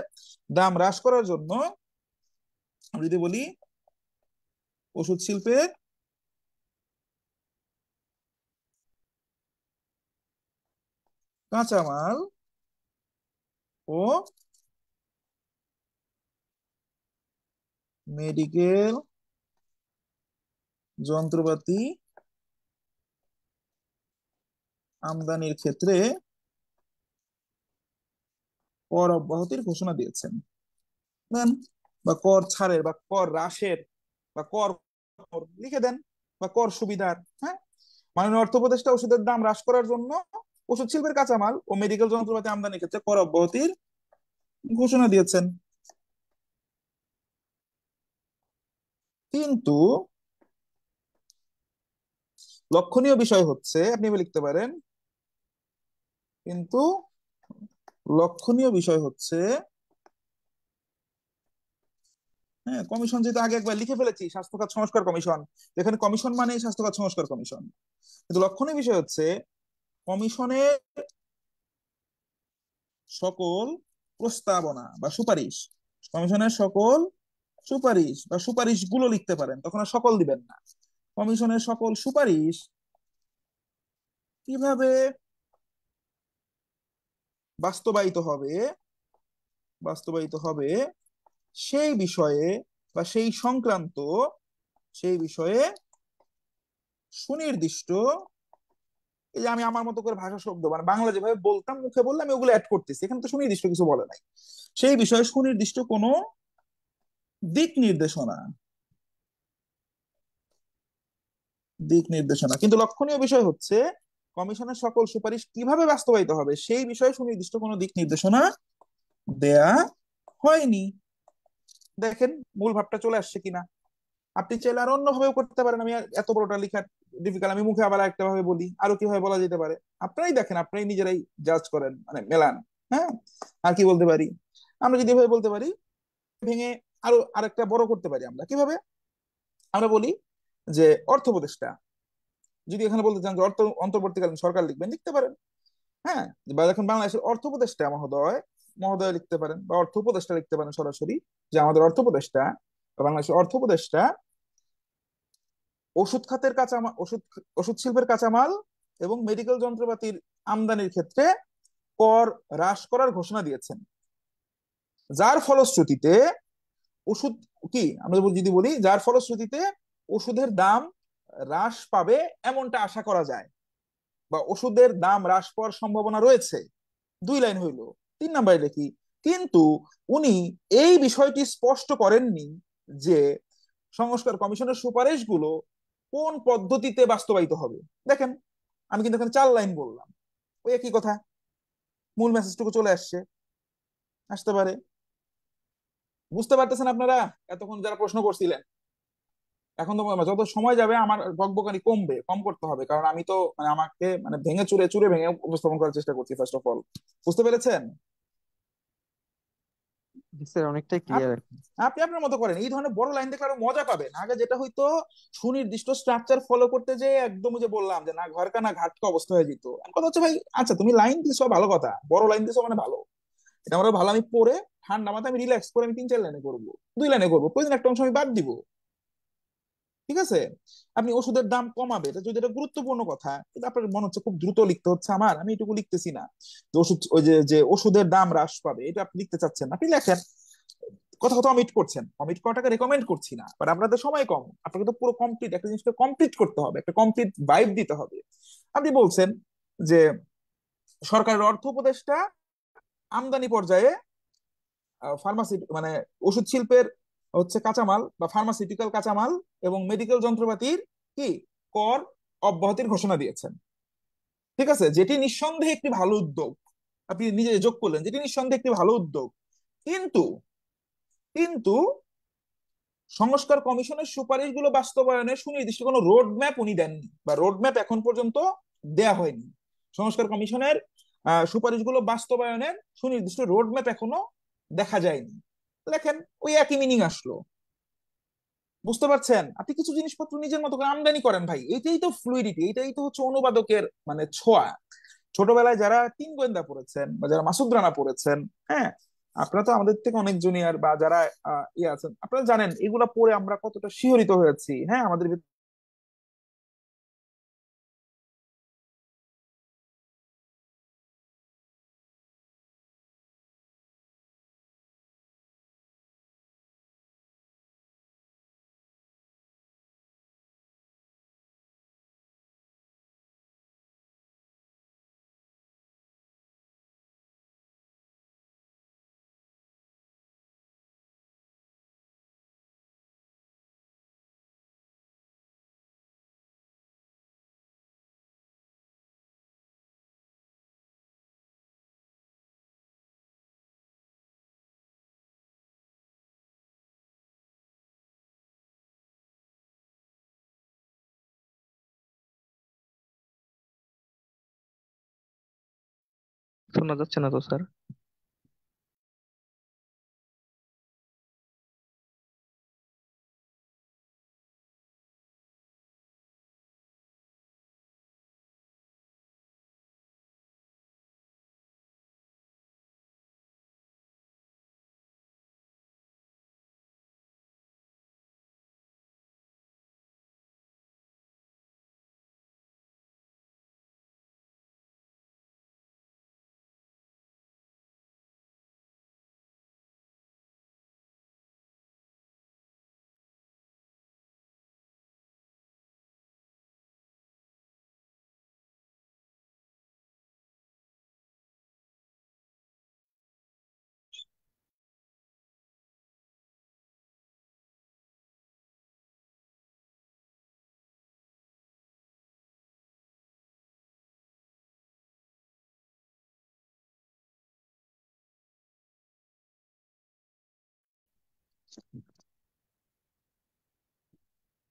দাম হ্রাস করার জন্য, আমি যদি বলি ওষুধ শিল্পের কাঁচামাল ও মেডিকেল যন্ত্রপাতি আমদানির ক্ষেত্রে কর অব্যাহতির ঘোষণা দিয়েছেন, দেন, বা কর ছাড়ের বা কর হ্রাসের বা কর লিখে দেন, বা কর সুবিধার। হ্যাঁ, মাননীয় অর্থ উপদেষ্টা ওষুধের দাম হ্রাস করার জন্য ওষুধ শিল্পের কাঁচামাল ও মেডিকেল যন্ত্রপাতি আমদানির ক্ষেত্রে কর অব্যাহতির ঘোষণা দিয়েছেন। কিন্তু লক্ষণীয় বিষয় হচ্ছে, আপনি এভাবে লিখতে পারেন, কিন্তু লক্ষণীয় বিষয় হচ্ছে, হ্যাঁ, কমিশন যেহেতু আগে একবার লিখে ফেলেছি, স্বাস্থ্য খাত সংস্কার কমিশন, এখানে কমিশন মানেই স্বাস্থ্য খাত সংস্কার কমিশন। কিন্তু লক্ষণীয় বিষয় হচ্ছে, কমিশনের সকল প্রস্তাবনা বা সুপারিশ, কমিশনের সকল সুপারিশ বা সুপারিশ গুলো লিখতে পারেন, তখন আর সকল দিবেন না। কমিশনের সকল সুপারিশ কিভাবে বাস্তবায়িত হবে, বাস্তবায়িত হবে সেই বিষয়ে বা সেই সংক্রান্ত, সেই বিষয়ে সুনির্দিষ্ট, এই যে আমি আমার মতো করে ভাষা শব্দ মানে বাংলা যেভাবে বলতাম মুখে বললে আমি ওগুলো অ্যাড করতেছি, এখানে তো সুনির্দিষ্ট কিছু বলে নাই। সেই বিষয়ে সুনির্দিষ্ট কোনো দিক নির্দেশনা, দিক নির্দেশনা, কিন্তু লক্ষণীয় বিষয় হচ্ছে কমিশনের সকল সুপারিশ কিভাবে বাস্তবায়িত হবে সেই বিষয়ে সুনির্দিষ্ট কোনো দিক নির্দেশনা দেয়া হয়নি। দেখেন মূল ভাবটা চলে আসছে কিনা। আপনি চাইলে আর অন্যভাবেও করতে পারেন, আমি আর এত বড়টা লেখা ডিফিকাল্ট, আমি মুখে আবার একটা ভাবে বলি, আরো কিভাবে বলা যেতে পারে আপনারাই দেখেন, আপনারাই নিজেরাই জাজ করেন, মানে মেলান। হ্যাঁ, আর কি বলতে পারি, আমরা যদি এভাবে বলতে পারি, ভেঙে আরো আরেকটা বড় করতে পারি আমরা কিভাবে। আমরা বলি যে অর্থ উপদেষ্টা, যদি এখানে বলতে চান যে অন্তর্বর্তীকালীন সরকার লিখবেন, লিখতে পারেন। হ্যাঁ, বা এখন বাংলাদেশের অর্থ উপদেষ্টা মহোদয়, মহোদয় লিখতে পারেন, বা অর্থ উপদেষ্টা লিখতে পারেন সরাসরি, যে আমাদের অর্থ উপদেষ্টা বা বাংলাদেশের অর্থ উপদেষ্টা ওষুধ খাতের কাঁচামাল, ওষুধ শিল্পের কাঁচামাল এবং মেডিকেল যন্ত্রপাতির আমদানির ক্ষেত্রে কর হ্রাস করার ঘোষণা দিয়েছেন, যার ফলশ্রুতিতে ওষুধ, কি আমরা যদি বলি যার ফলশ্রুতিতে ওষুধের দাম হ্রাস পাবে এমনটা আশা করা যায়, বা ওষুধের দাম হ্রাস পাওয়ার সম্ভাবনা রয়েছে। 2 লাইন হইল। 3 নাম্বারে লিখি, কিন্তু উনি এই বিষয়টি স্পষ্ট করেননি যে সংস্কার কমিশনের সুপারিশগুলো কোন পদ্ধতিতে বাস্তবায়িত হবে। দেখেন আমি কিন্তু এখানে 4 লাইন বললাম, ওই একই কথা, মূল মেসেজটুকু চলে আসছে, আসতে পারে। বুঝতে পারতেছেন আপনারা এতক্ষণ যারা প্রশ্ন করছিলেন? এখন তো যত সময় যাবে আমার বকবকানি কমবে, কম করতে হবে, কারণ আমি তো মানে আমাকে মানে ভেঙে চুরে চুরে ভেঙে উপস্থাপন করার চেষ্টা করছি ফার্স্ট অফ অল। বুঝতে পেরেছেন? স্যার অনেকটাই আপ- ক্লিয়ার এখন। আপনি আপনার মতো করেন, এই ধরনের বড় লাইন দেখলে আরো মজা পাবেন। আগে যেটা হয়তো সুনির্দিষ্ট স্ট্রাকচার ফলো করতে যে একদম যে বললাম যে না ঘরকা না ঘাটকা অবস্থা হয়ে যেত। এখন কথা হচ্ছে ভাই, আচ্ছা তুমি লাইন দিছো ভালো কথা, বড় লাইন দিছো মানে ভালো, এটা আমার ভালো, আমি পড়ে ঠান্ডা মাথায় আমি রিল্যাক্স করে আমি 3-4 লাইনে করবো, 2 লাইনে করবো, প্রয়োজন একটা অংশ আমি বাদ দিব। ঠিক আছে, আপনি ওষুধের দাম কমাবে, এটা যদি এটা গুরুত্বপূর্ণ কথা, কিন্তু আপনার মনে হচ্ছে খুব দ্রুত লিখতে হচ্ছে, আমার আমি এটুকু লিখতেছি না। যে ওষুধ, ওই যে যে ওষুধের দাম হ্রাস পাবে, এটা আপনি লিখতে চাচ্ছেন না, আপনি লেখেন। কথা কথা অমিট করছেন, অমিট করাটাকে রেকমেন্ড করছি না, বাট আপনাদের সময় কম, আপনাকে তো পুরো কমপ্লিট একটা জিনিসটা কমপ্লিট করতে হবে, একটা কমপ্লিট ভাইব দিতে হবে। আপনি বলছেন যে সরকারের অর্থ উপদেষ্টা আমদানি পর্যায়ে ফার্মাসি মানে ওষুধ শিল্পের হচ্ছে কাঁচামাল বা ফার্মাসিউটিক্যাল কাঁচামাল এবং মেডিকেল যন্ত্রপাতির কি কর অব্যাহতির ঘোষণা দিয়েছেন। ঠিক আছে, যেটি নিঃসন্দেহে একটি ভালো উদ্যোগ, আপনি নিজে যোগ করলেন যেটি নিঃসন্দেহে একটি ভালো উদ্যোগ, কিন্তু কিন্তু সংস্কার কমিশনের সুপারিশগুলো বাস্তবায়নের সুনির্দিষ্ট কোনো রোড ম্যাপ উনি দেননি, বা রোড ম্যাপ এখন পর্যন্ত দেয়া হয়নি। সংস্কার কমিশনের সুপারিশগুলো বাস্তবায়নের সুনির্দিষ্ট রোড ম্যাপ এখনো দেখা যায়নি। লেখেন, ওই একই মিনিং আসলো। বুঝতে পারছেন? আপনি কিছু জিনিসপত্র নিজের মতো করে আমদানি করেন ভাই, এইটাই তো ফ্লুইডিটি, এইটাই তো হচ্ছে অনুবাদকের মানে ছোঁয়া। ছোটবেলায় যারা 3 গোয়েন্দা পড়েছেন বা যারা মাসুদ রানা পড়েছেন, হ্যাঁ, আপনারা তো আমাদের থেকে অনেক জুনিয়র, বা যারা ইয়ে আছেন, আপনারা জানেন এগুলা পড়ে আমরা কতটা শিহরিত হয়েছি। হ্যাঁ, আমাদের শোনা যাচ্ছে না তো স্যার?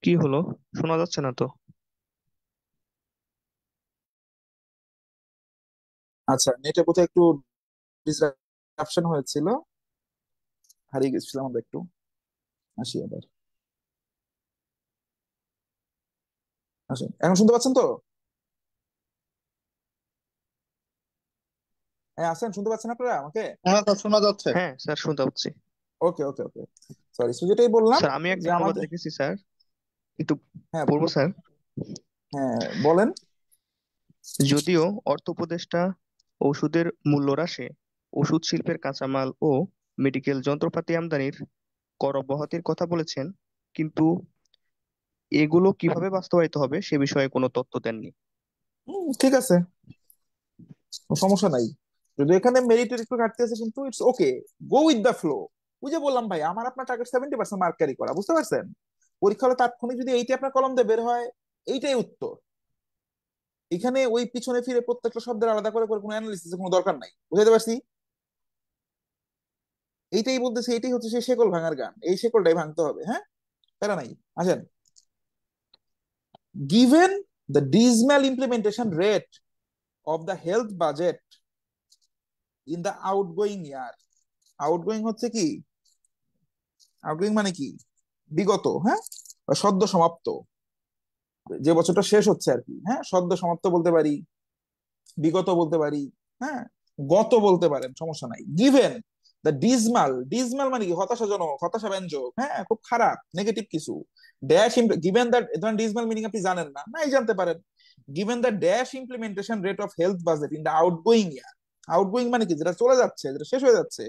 কি হলো, শোনা যাচ্ছে না তো? আচ্ছা, নেটে কোথায় একটু ডিসরাপশন হয়েছিল, হারিয়ে গেছিলাম আমরা একটু। আসি আবার, আসেন, এখন শুনতে পাচ্ছেন তো? হ্যাঁ, আছেন, শুনতে পাচ্ছেন আপনারা আমাকে? হ্যাঁ স্যার, শোনা যাচ্ছে। হ্যাঁ স্যার, শুনতে পাচ্ছি। ওকে ওকে ওকে, সরি, যেটাই বললাম স্যার, আমি যে একটা অনুবাদ আমাদের, রেখেছি স্যার, একটু হ্যাঁ পড়বো স্যার। হ্যাঁ বলেন। যদিও অর্থ উপদেষ্টা ওষুধের মূল্য হ্রাসে, ওষুধ শিল্পের কাঁচামাল ও মেডিকেল যন্ত্রপাতি আমদানির কর অব্যাহতির কথা বলেছেন, কিন্তু এগুলো কিভাবে বাস্তবায়িত হবে সে বিষয়ে কোনো তথ্য দেননি। ঠিক আছে, কোনো সমস্যা নাই। যদি এখানে মেরিটের একটু ঘাটতি আছে, কিন্তু it's okay, go with the flow. ওই যে বললাম ভাই, আমার আপনার টার্গেট 70% মার্ক ক্যারি করা, বুঝতে পারছেন? পরীক্ষা হলে তাৎক্ষণিক যদি এইটা আপনার কলম দিয়ে বের হয়, এইটাই উত্তর। এখানে ওই পিছনে ফিরে প্রত্যেকটা শব্দের আলাদা করে করে কোনো অ্যানালিসিস কোনো দরকার নাই, বুঝাতে পারছি? এইটাই বলতেছি, এইটাই হচ্ছে সেই শেকল ভাঙার গান, এই শেকলটাই ভাঙতে হবে, হ্যাঁ, প্যারা নাই। আসেন, given the dismal implementation rate of the health budget in the outgoing year, outgoing হচ্ছে কি, আউটগোয়িং মানে কি, বিগত, হ্যাঁ, বা সদ্য সমাপ্ত, যে বছরটা শেষ হচ্ছে আর কি, হ্যাঁ, সদ্য সমাপ্ত বলতে পারি, বিগত বলতে পারি, হ্যাঁ, গত বলতে পারেন, সমস্যা নাই। গিভেন দ্য ডিসমাল, ডিসমাল মানে কি, হতাশাজনক, হতাশাব্যঞ্জক, হ্যাঁ, খুব খারাপ, নেগেটিভ কিছু। ড্যাশ, গিভেন দ্যাট, ধরেন ডিসমাল মিনিং আপনি জানেন না, নাই জানতে পারেন। Given the dash implementation rate of health budget in the outgoing year, outgoing মানে কি, যেটা চলে যাচ্ছে, যেটা শেষ হয়ে যাচ্ছে,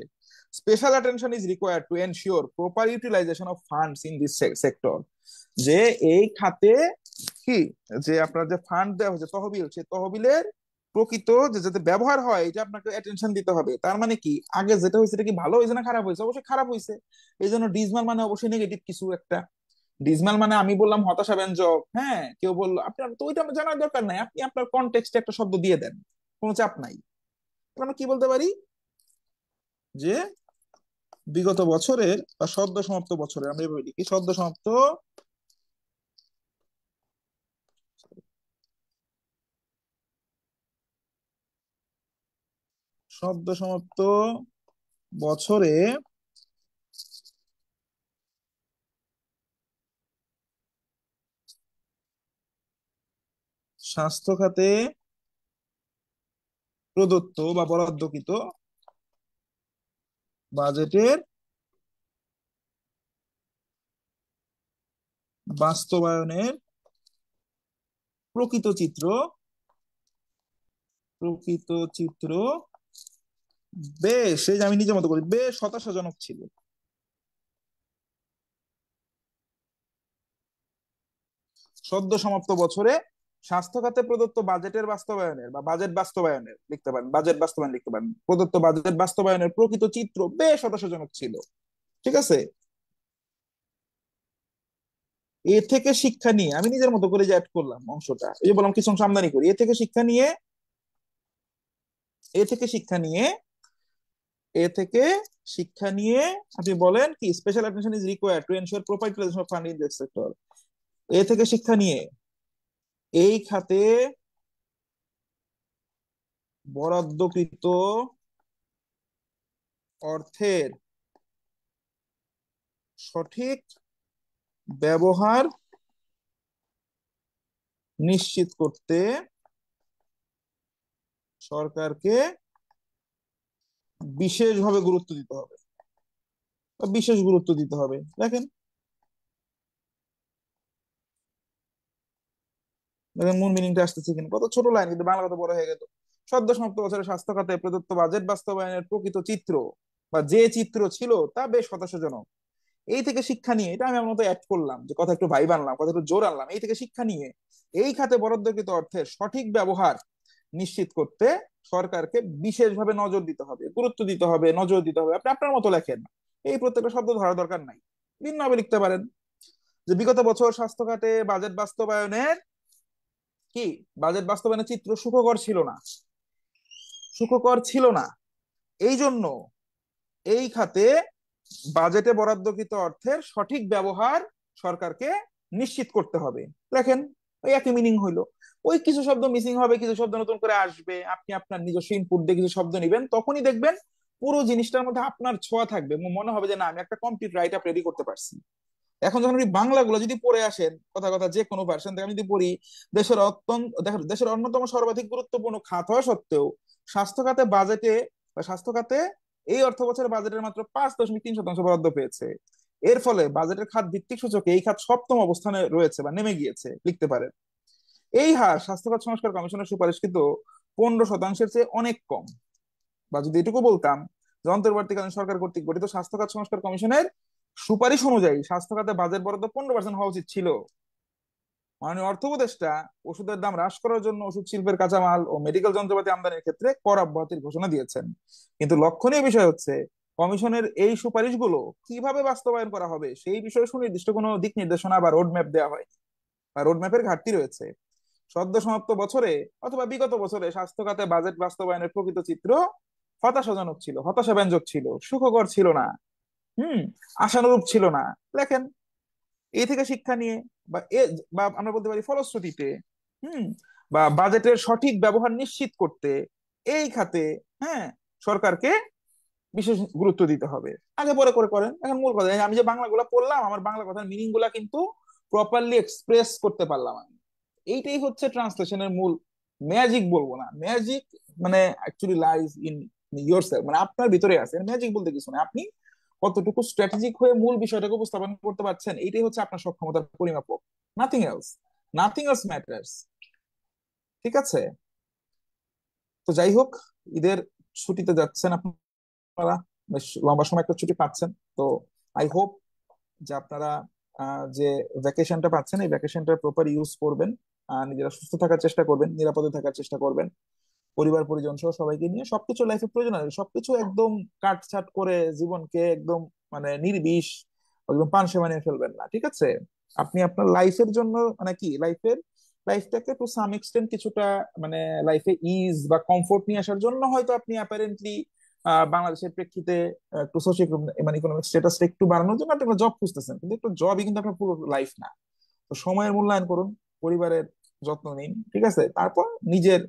special attention is required to ensure proper utilization of funds in this sector. যে এই খাতে কি, যে আপনার যে ফান্ড দেওয়া হচ্ছে, তহবিল, সে তহবিলের প্রকৃত যে যাতে ব্যবহার হয়, এটা আপনাকে অ্যাটেনশন দিতে হবে। তার মানে কি, আগে যেটা হয়েছে এটা কি ভালো হয়েছে না খারাপ হয়েছে? অবশ্যই খারাপ হয়েছে। এই জন্য ডিসমাল মানে অবশ্যই নেগেটিভ কিছু একটা। ডিসমাল মানে আমি বললাম হতাশা ব্যঞ্জক, হ্যাঁ, কেউ বললো, আপনার তো ওইটা আমার জানার দরকার নাই, আপনি আপনার কনটেক্সটে একটা শব্দ দিয়ে দেন, কোনো চাপ নাই। তাহলে আমরা কি বলতে পারি, যে বিগত বছরের বা সদ্য সমাপ্ত বছরের, আমরা এভাবে লিখি, সদ্য সমাপ্ত, সদ্য সমাপ্ত বছরে স্বাস্থ্য খাতে প্রদত্ত বা বরাদ্দকৃত বাজেটের বাস্তবায়নের প্রকৃত চিত্র, প্রকৃত চিত্র বেশ, এই যে আমি নিজের মতো করি, বেশ হতাশাজনক ছিল। সদ্য সমাপ্ত বছরে স্বাস্থ্য খাতে প্রদত্ত বাজেটের বাস্তবায়নের বা বাজেট বাস্তবায়নের লিখতে পারেন, বাজেট বাস্তবায়ন লিখতে পারেন, প্রদত্ত বাজেট বাস্তবায়নের প্রকৃত চিত্র বেশ হতাশাজনক ছিল। ঠিক আছে, এ থেকে শিক্ষা নিয়ে আমি নিজের মতো করে যে অ্যাড করলাম অংশটা, এই যে বললাম কিছু অংশ আমদানি করি, এ থেকে শিক্ষা নিয়ে, এ থেকে শিক্ষা নিয়ে, এ থেকে শিক্ষা নিয়ে আপনি বলেন কি, special attention is required to ensure proper utilization of fund in this sector. এ থেকে শিক্ষা নিয়ে এই খাতে বরাদ্দকৃত অর্থের সঠিক ব্যবহার নিশ্চিত করতে সরকারকে বিশেষভাবে গুরুত্ব দিতে হবে, বা বিশেষ গুরুত্ব দিতে হবে। দেখেন, দেখেন মূল মিনিংটা আসতেছে কিনা, কত ছোট লাইন কিন্তু বাংলা কত বড় হয়ে গেল। সদ্য সমাপ্ত বছরের স্বাস্থ্য খাতে প্রদত্ত বাজেট বাস্তবায়নের প্রকৃত চিত্র বা যে চিত্র ছিল তা বেশ হতাশাজনক। এই থেকে শিক্ষা নিয়ে, এটা আমি আমার মতো অ্যাড করলাম, যে কথা একটু ভাইব আনলাম, কথা একটু জোর আনলাম, এই থেকে শিক্ষা নিয়ে এই খাতে বরাদ্দকৃত অর্থের সঠিক ব্যবহার নিশ্চিত করতে সরকারকে বিশেষভাবে নজর দিতে হবে, গুরুত্ব দিতে হবে, নজর দিতে হবে। আপনি আপনার মতো লেখেন, এই প্রত্যেকটা শব্দ ধরার দরকার নাই, ভিন্নভাবে লিখতে পারেন। যে বিগত বছর স্বাস্থ্য খাতে বাজেট বাস্তবায়নের কি, বাজেট বাস্তবায়নের চিত্র সুখকর ছিল না, সুখকর ছিল না। এই জন্য এই খাতে বাজেটে বরাদ্দকৃত অর্থের সঠিক ব্যবহার সরকারকে নিশ্চিত করতে হবে। দেখেন, ওই একই মিনিং হইলো। ওই কিছু শব্দ মিসিং হবে, কিছু শব্দ নতুন করে আসবে, আপনি আপনার নিজস্ব ইনপুট দিয়ে কিছু শব্দ নিবেন, তখনই দেখবেন পুরো জিনিসটার মধ্যে আপনার ছোঁয়া থাকবে এবং মনে হবে যে না, আমি একটা কমপ্লিট রাইট আপ রেডি করতে পারছি। এখন যখন আপনি বাংলাগুলো যদি পড়ে আসেন, কথা কথা যে কোনো ভার্সন থেকে আমি যদি পড়ি, দেখেন দেশের অন্যতম সর্বাধিক গুরুত্বপূর্ণ খাত হওয়া সত্ত্বেও স্বাস্থ্য খাতে বাজেটে স্বাস্থ্য খাতে এই অর্থ বছরের বাজেটের মাত্র 5.3% বরাদ্দ পেয়েছে। এর ফলে বাজেটের খাত ভিত্তিক সূচকে এই খাত সপ্তম অবস্থানে রয়েছে বা নেমে গিয়েছে লিখতে পারেন। এই হার স্বাস্থ্য খাত সংস্কার কমিশনের সুপারিশকৃত 15%-এর চেয়ে অনেক কম। বা যদি এটুকু বলতাম যে অন্তর্বর্তীকালীন সরকার কর্তৃক গঠিত স্বাস্থ্য খাত সংস্কার কমিশনের সুপারিশ অনুযায়ী স্বাস্থ্য খাতে বাজেট বরাদ্দ 15% হওয়া উচিত ছিল। মাননীয় অর্থ উপদেষ্টা ওষুধের দাম হ্রাস করার জন্য ওষুধ শিল্পের কাঁচামাল ও মেডিকেল যন্ত্রপাতি আমদানির ক্ষেত্রে কর অব্যাহতির ঘোষণা দিয়েছেন, কিন্তু লক্ষণীয় বিষয় হচ্ছে কমিশনের এই সুপারিশগুলো কিভাবে বাস্তবায়ন করা হবে সেই বিষয়ে সুনির্দিষ্ট কোনো দিক নির্দেশনা বা রোড ম্যাপ দেওয়া হয় বা রোড ম্যাপের ঘাটতি রয়েছে। সদ্য সমাপ্ত বছরে অথবা বিগত বছরে স্বাস্থ্য খাতে বাজেট বাস্তবায়নের প্রকৃত চিত্র হতাশাজনক ছিল, হতাশাব্যঞ্জক ছিল, সুখকর ছিল না। হুম আশানুরূপ ছিল না। লেখেন, এই থেকে শিক্ষা নিয়ে বা বা আমরা বলতে পারি ফলশ্রুতিতে, হুম বা বাজেটের সঠিক ব্যবহার নিশ্চিত করতে এই খাতে, হ্যাঁ, সরকারকে বিশেষ গুরুত্ব দিতে হবে। আগে পরে করে করেন, এখন মূল কথা আমি যে বাংলাগুলো পড়লাম, আমার বাংলা কথার মিনিং গুলা কিন্তু প্রপারলি এক্সপ্রেস করতে পারলাম আমি। এইটাই হচ্ছে ট্রান্সলেশনের মূল ম্যাজিক, বলবো না ম্যাজিক, মানে actually lies in your self, মানে আপনার ভিতরে আছে। ম্যাজিক বলতে কিছু না, আপনি কতটুকু স্ট্র্যাটেজিক হয়ে মূল বিষয়টাকে উপস্থাপন করতে পারছেন, এইটাই হচ্ছে আপনার সক্ষমতার পরিমাপক। Nothing else, nothing else matters. ঠিক আছে? তো যাই হোক, ঈদের ছুটিতে যাচ্ছেন আপনারা, বেশ লম্বা সময় একটা ছুটি পাচ্ছেন। তো আই হোপ যে আপনারা যে ভ্যাকেশনটা পাচ্ছেন এই ভ্যাকেশনটা প্রপার ইউজ করবেন, নিজেরা সুস্থ থাকার চেষ্টা করবেন, নিরাপদে থাকার চেষ্টা করবেন, পরিবার পরিজন সহ সবাইকে নিয়ে। সবকিছু লাইফে প্রয়োজন আছে, সবকিছু একদম কাটছাট করে জীবনকে একদম মানে নির্বিষ একদম পানসে বানিয়ে ফেলবেন না, ঠিক আছে? আপনি আপনার লাইফের জন্য মানে কি লাইফটাকে টু সাম এক্সটেন্ট কিছুটা মানে লাইফে ইজ বা কমফোর্ট নিয়ে আসার জন্য হয়তো আপনি অ্যাপারেন্টলি বাংলাদেশের প্রেক্ষিতে একটু সোশিও মানে ইকোনমিক স্ট্যাটাসটা একটু বাড়ানোর জন্য আপনি একটা জব খুঁজতেছেন, কিন্তু একটা জবই কিন্তু আপনার পুরো লাইফ না। তো সময়ের মূল্যায়ন করুন, পরিবারের যত্ন নিন, ঠিক আছে? তারপর নিজের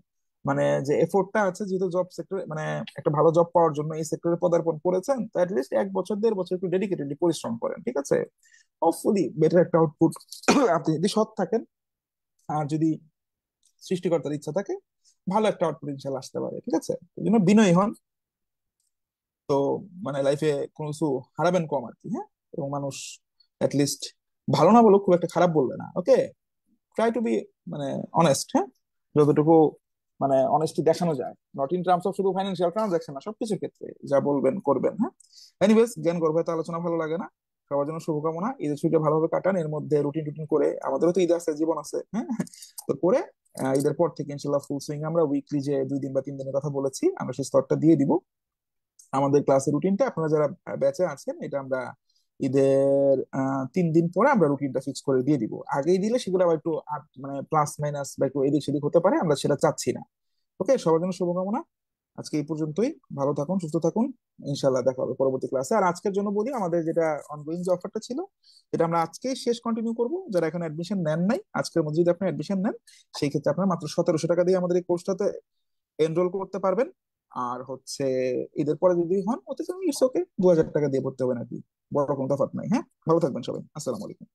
মানে যে এফোর্টটা আছে, যেহেতু জব সেক্টরে মানে একটা ভালো জব পাওয়ার জন্য এই সেক্টরে পদার্পণ করেছেন, তো অ্যাটলিস্ট 1 বছর 1.5 বছর একটু ডেডিকেটেডলি পরিশ্রম করেন, ঠিক আছে? হোপফুলি বেটার একটা আউটপুট আপনি যদি সৎ থাকেন আর যদি সৃষ্টিকর্তার ইচ্ছা থাকে, ভালো একটা আউটপুট ইনশাল্লাহ আসতে পারে, ঠিক আছে? এই জন্য বিনয়ী হন। তো মানে লাইফে কোনো কিছু হারাবেন কম আর কি, হ্যাঁ? এবং মানুষ লিস্ট ভালো না বলুক, খুব একটা খারাপ বলবে না, ওকে? ট্রাই টু বি মানে অনেস্ট, হ্যাঁ, যতটুকু মানে অনেস্টি দেখানো যায়, নট ইন টার্মস অফ শুধু ফাইন্যান্সিয়াল ট্রানজাকশন না, সবকিছুর ক্ষেত্রে যা বলবেন করবেন, হ্যাঁ। এনিওয়েজ, জ্ঞান গর্ভে তো আলোচনা ভালো লাগে না। সবার জন্য শুভকামনা, ঈদের ছুটিটা ভালোভাবে কাটান, এর মধ্যে রুটিন টুটিন করে, আমাদেরও তো ঈদ আছে, জীবন আছে, হ্যাঁ। তো করে ঈদের পর থেকে ইনশাল্লাহ ফুল সুইং আমরা উইকলি যে 2 দিন বা 3 দিনের কথা বলেছি আমরা সেই স্তরটা দিয়ে দিব। আমাদের ক্লাসের রুটিনটা আপনারা যারা ব্যাচে আছেন এটা আমরা ঈদের 3 দিন পরে আমরা রুটিনটা ফিক্স করে দিয়ে দিব। আগেই দিলে সেগুলো আবার একটু মানে প্লাস মাইনাস বা একটু এদিক সেদিক হতে পারে, আমরা সেটা চাচ্ছি না। ওকে, সবার জন্য শুভকামনা। আজকে এই পর্যন্তই, ভালো থাকুন, সুস্থ থাকুন, ইনশাল্লাহ দেখা হবে পরবর্তী ক্লাসে। আর আজকের জন্য বলি, আমাদের যেটা অনগোয়িং যে অফারটা ছিল এটা আমরা আজকেই শেষ কন্টিনিউ করব। যারা এখন অ্যাডমিশন নেন নাই, আজকের মধ্যে যদি আপনি অ্যাডমিশন নেন, সেই ক্ষেত্রে আপনারা মাত্র 1700 টাকা দিয়ে আমাদের এই কোর্সটাতে এনরোল করতে পারবেন। আর হচ্ছে ঈদের পরে যদি হন, ওতে ইটস ওকে, 2000 টাকা দিয়ে পড়তে হবে নাকি, বড় কোনো তফাৎ নাই। হ্যাঁ, ভালো থাকবেন সবাই, আসসালামু আলাইকুম।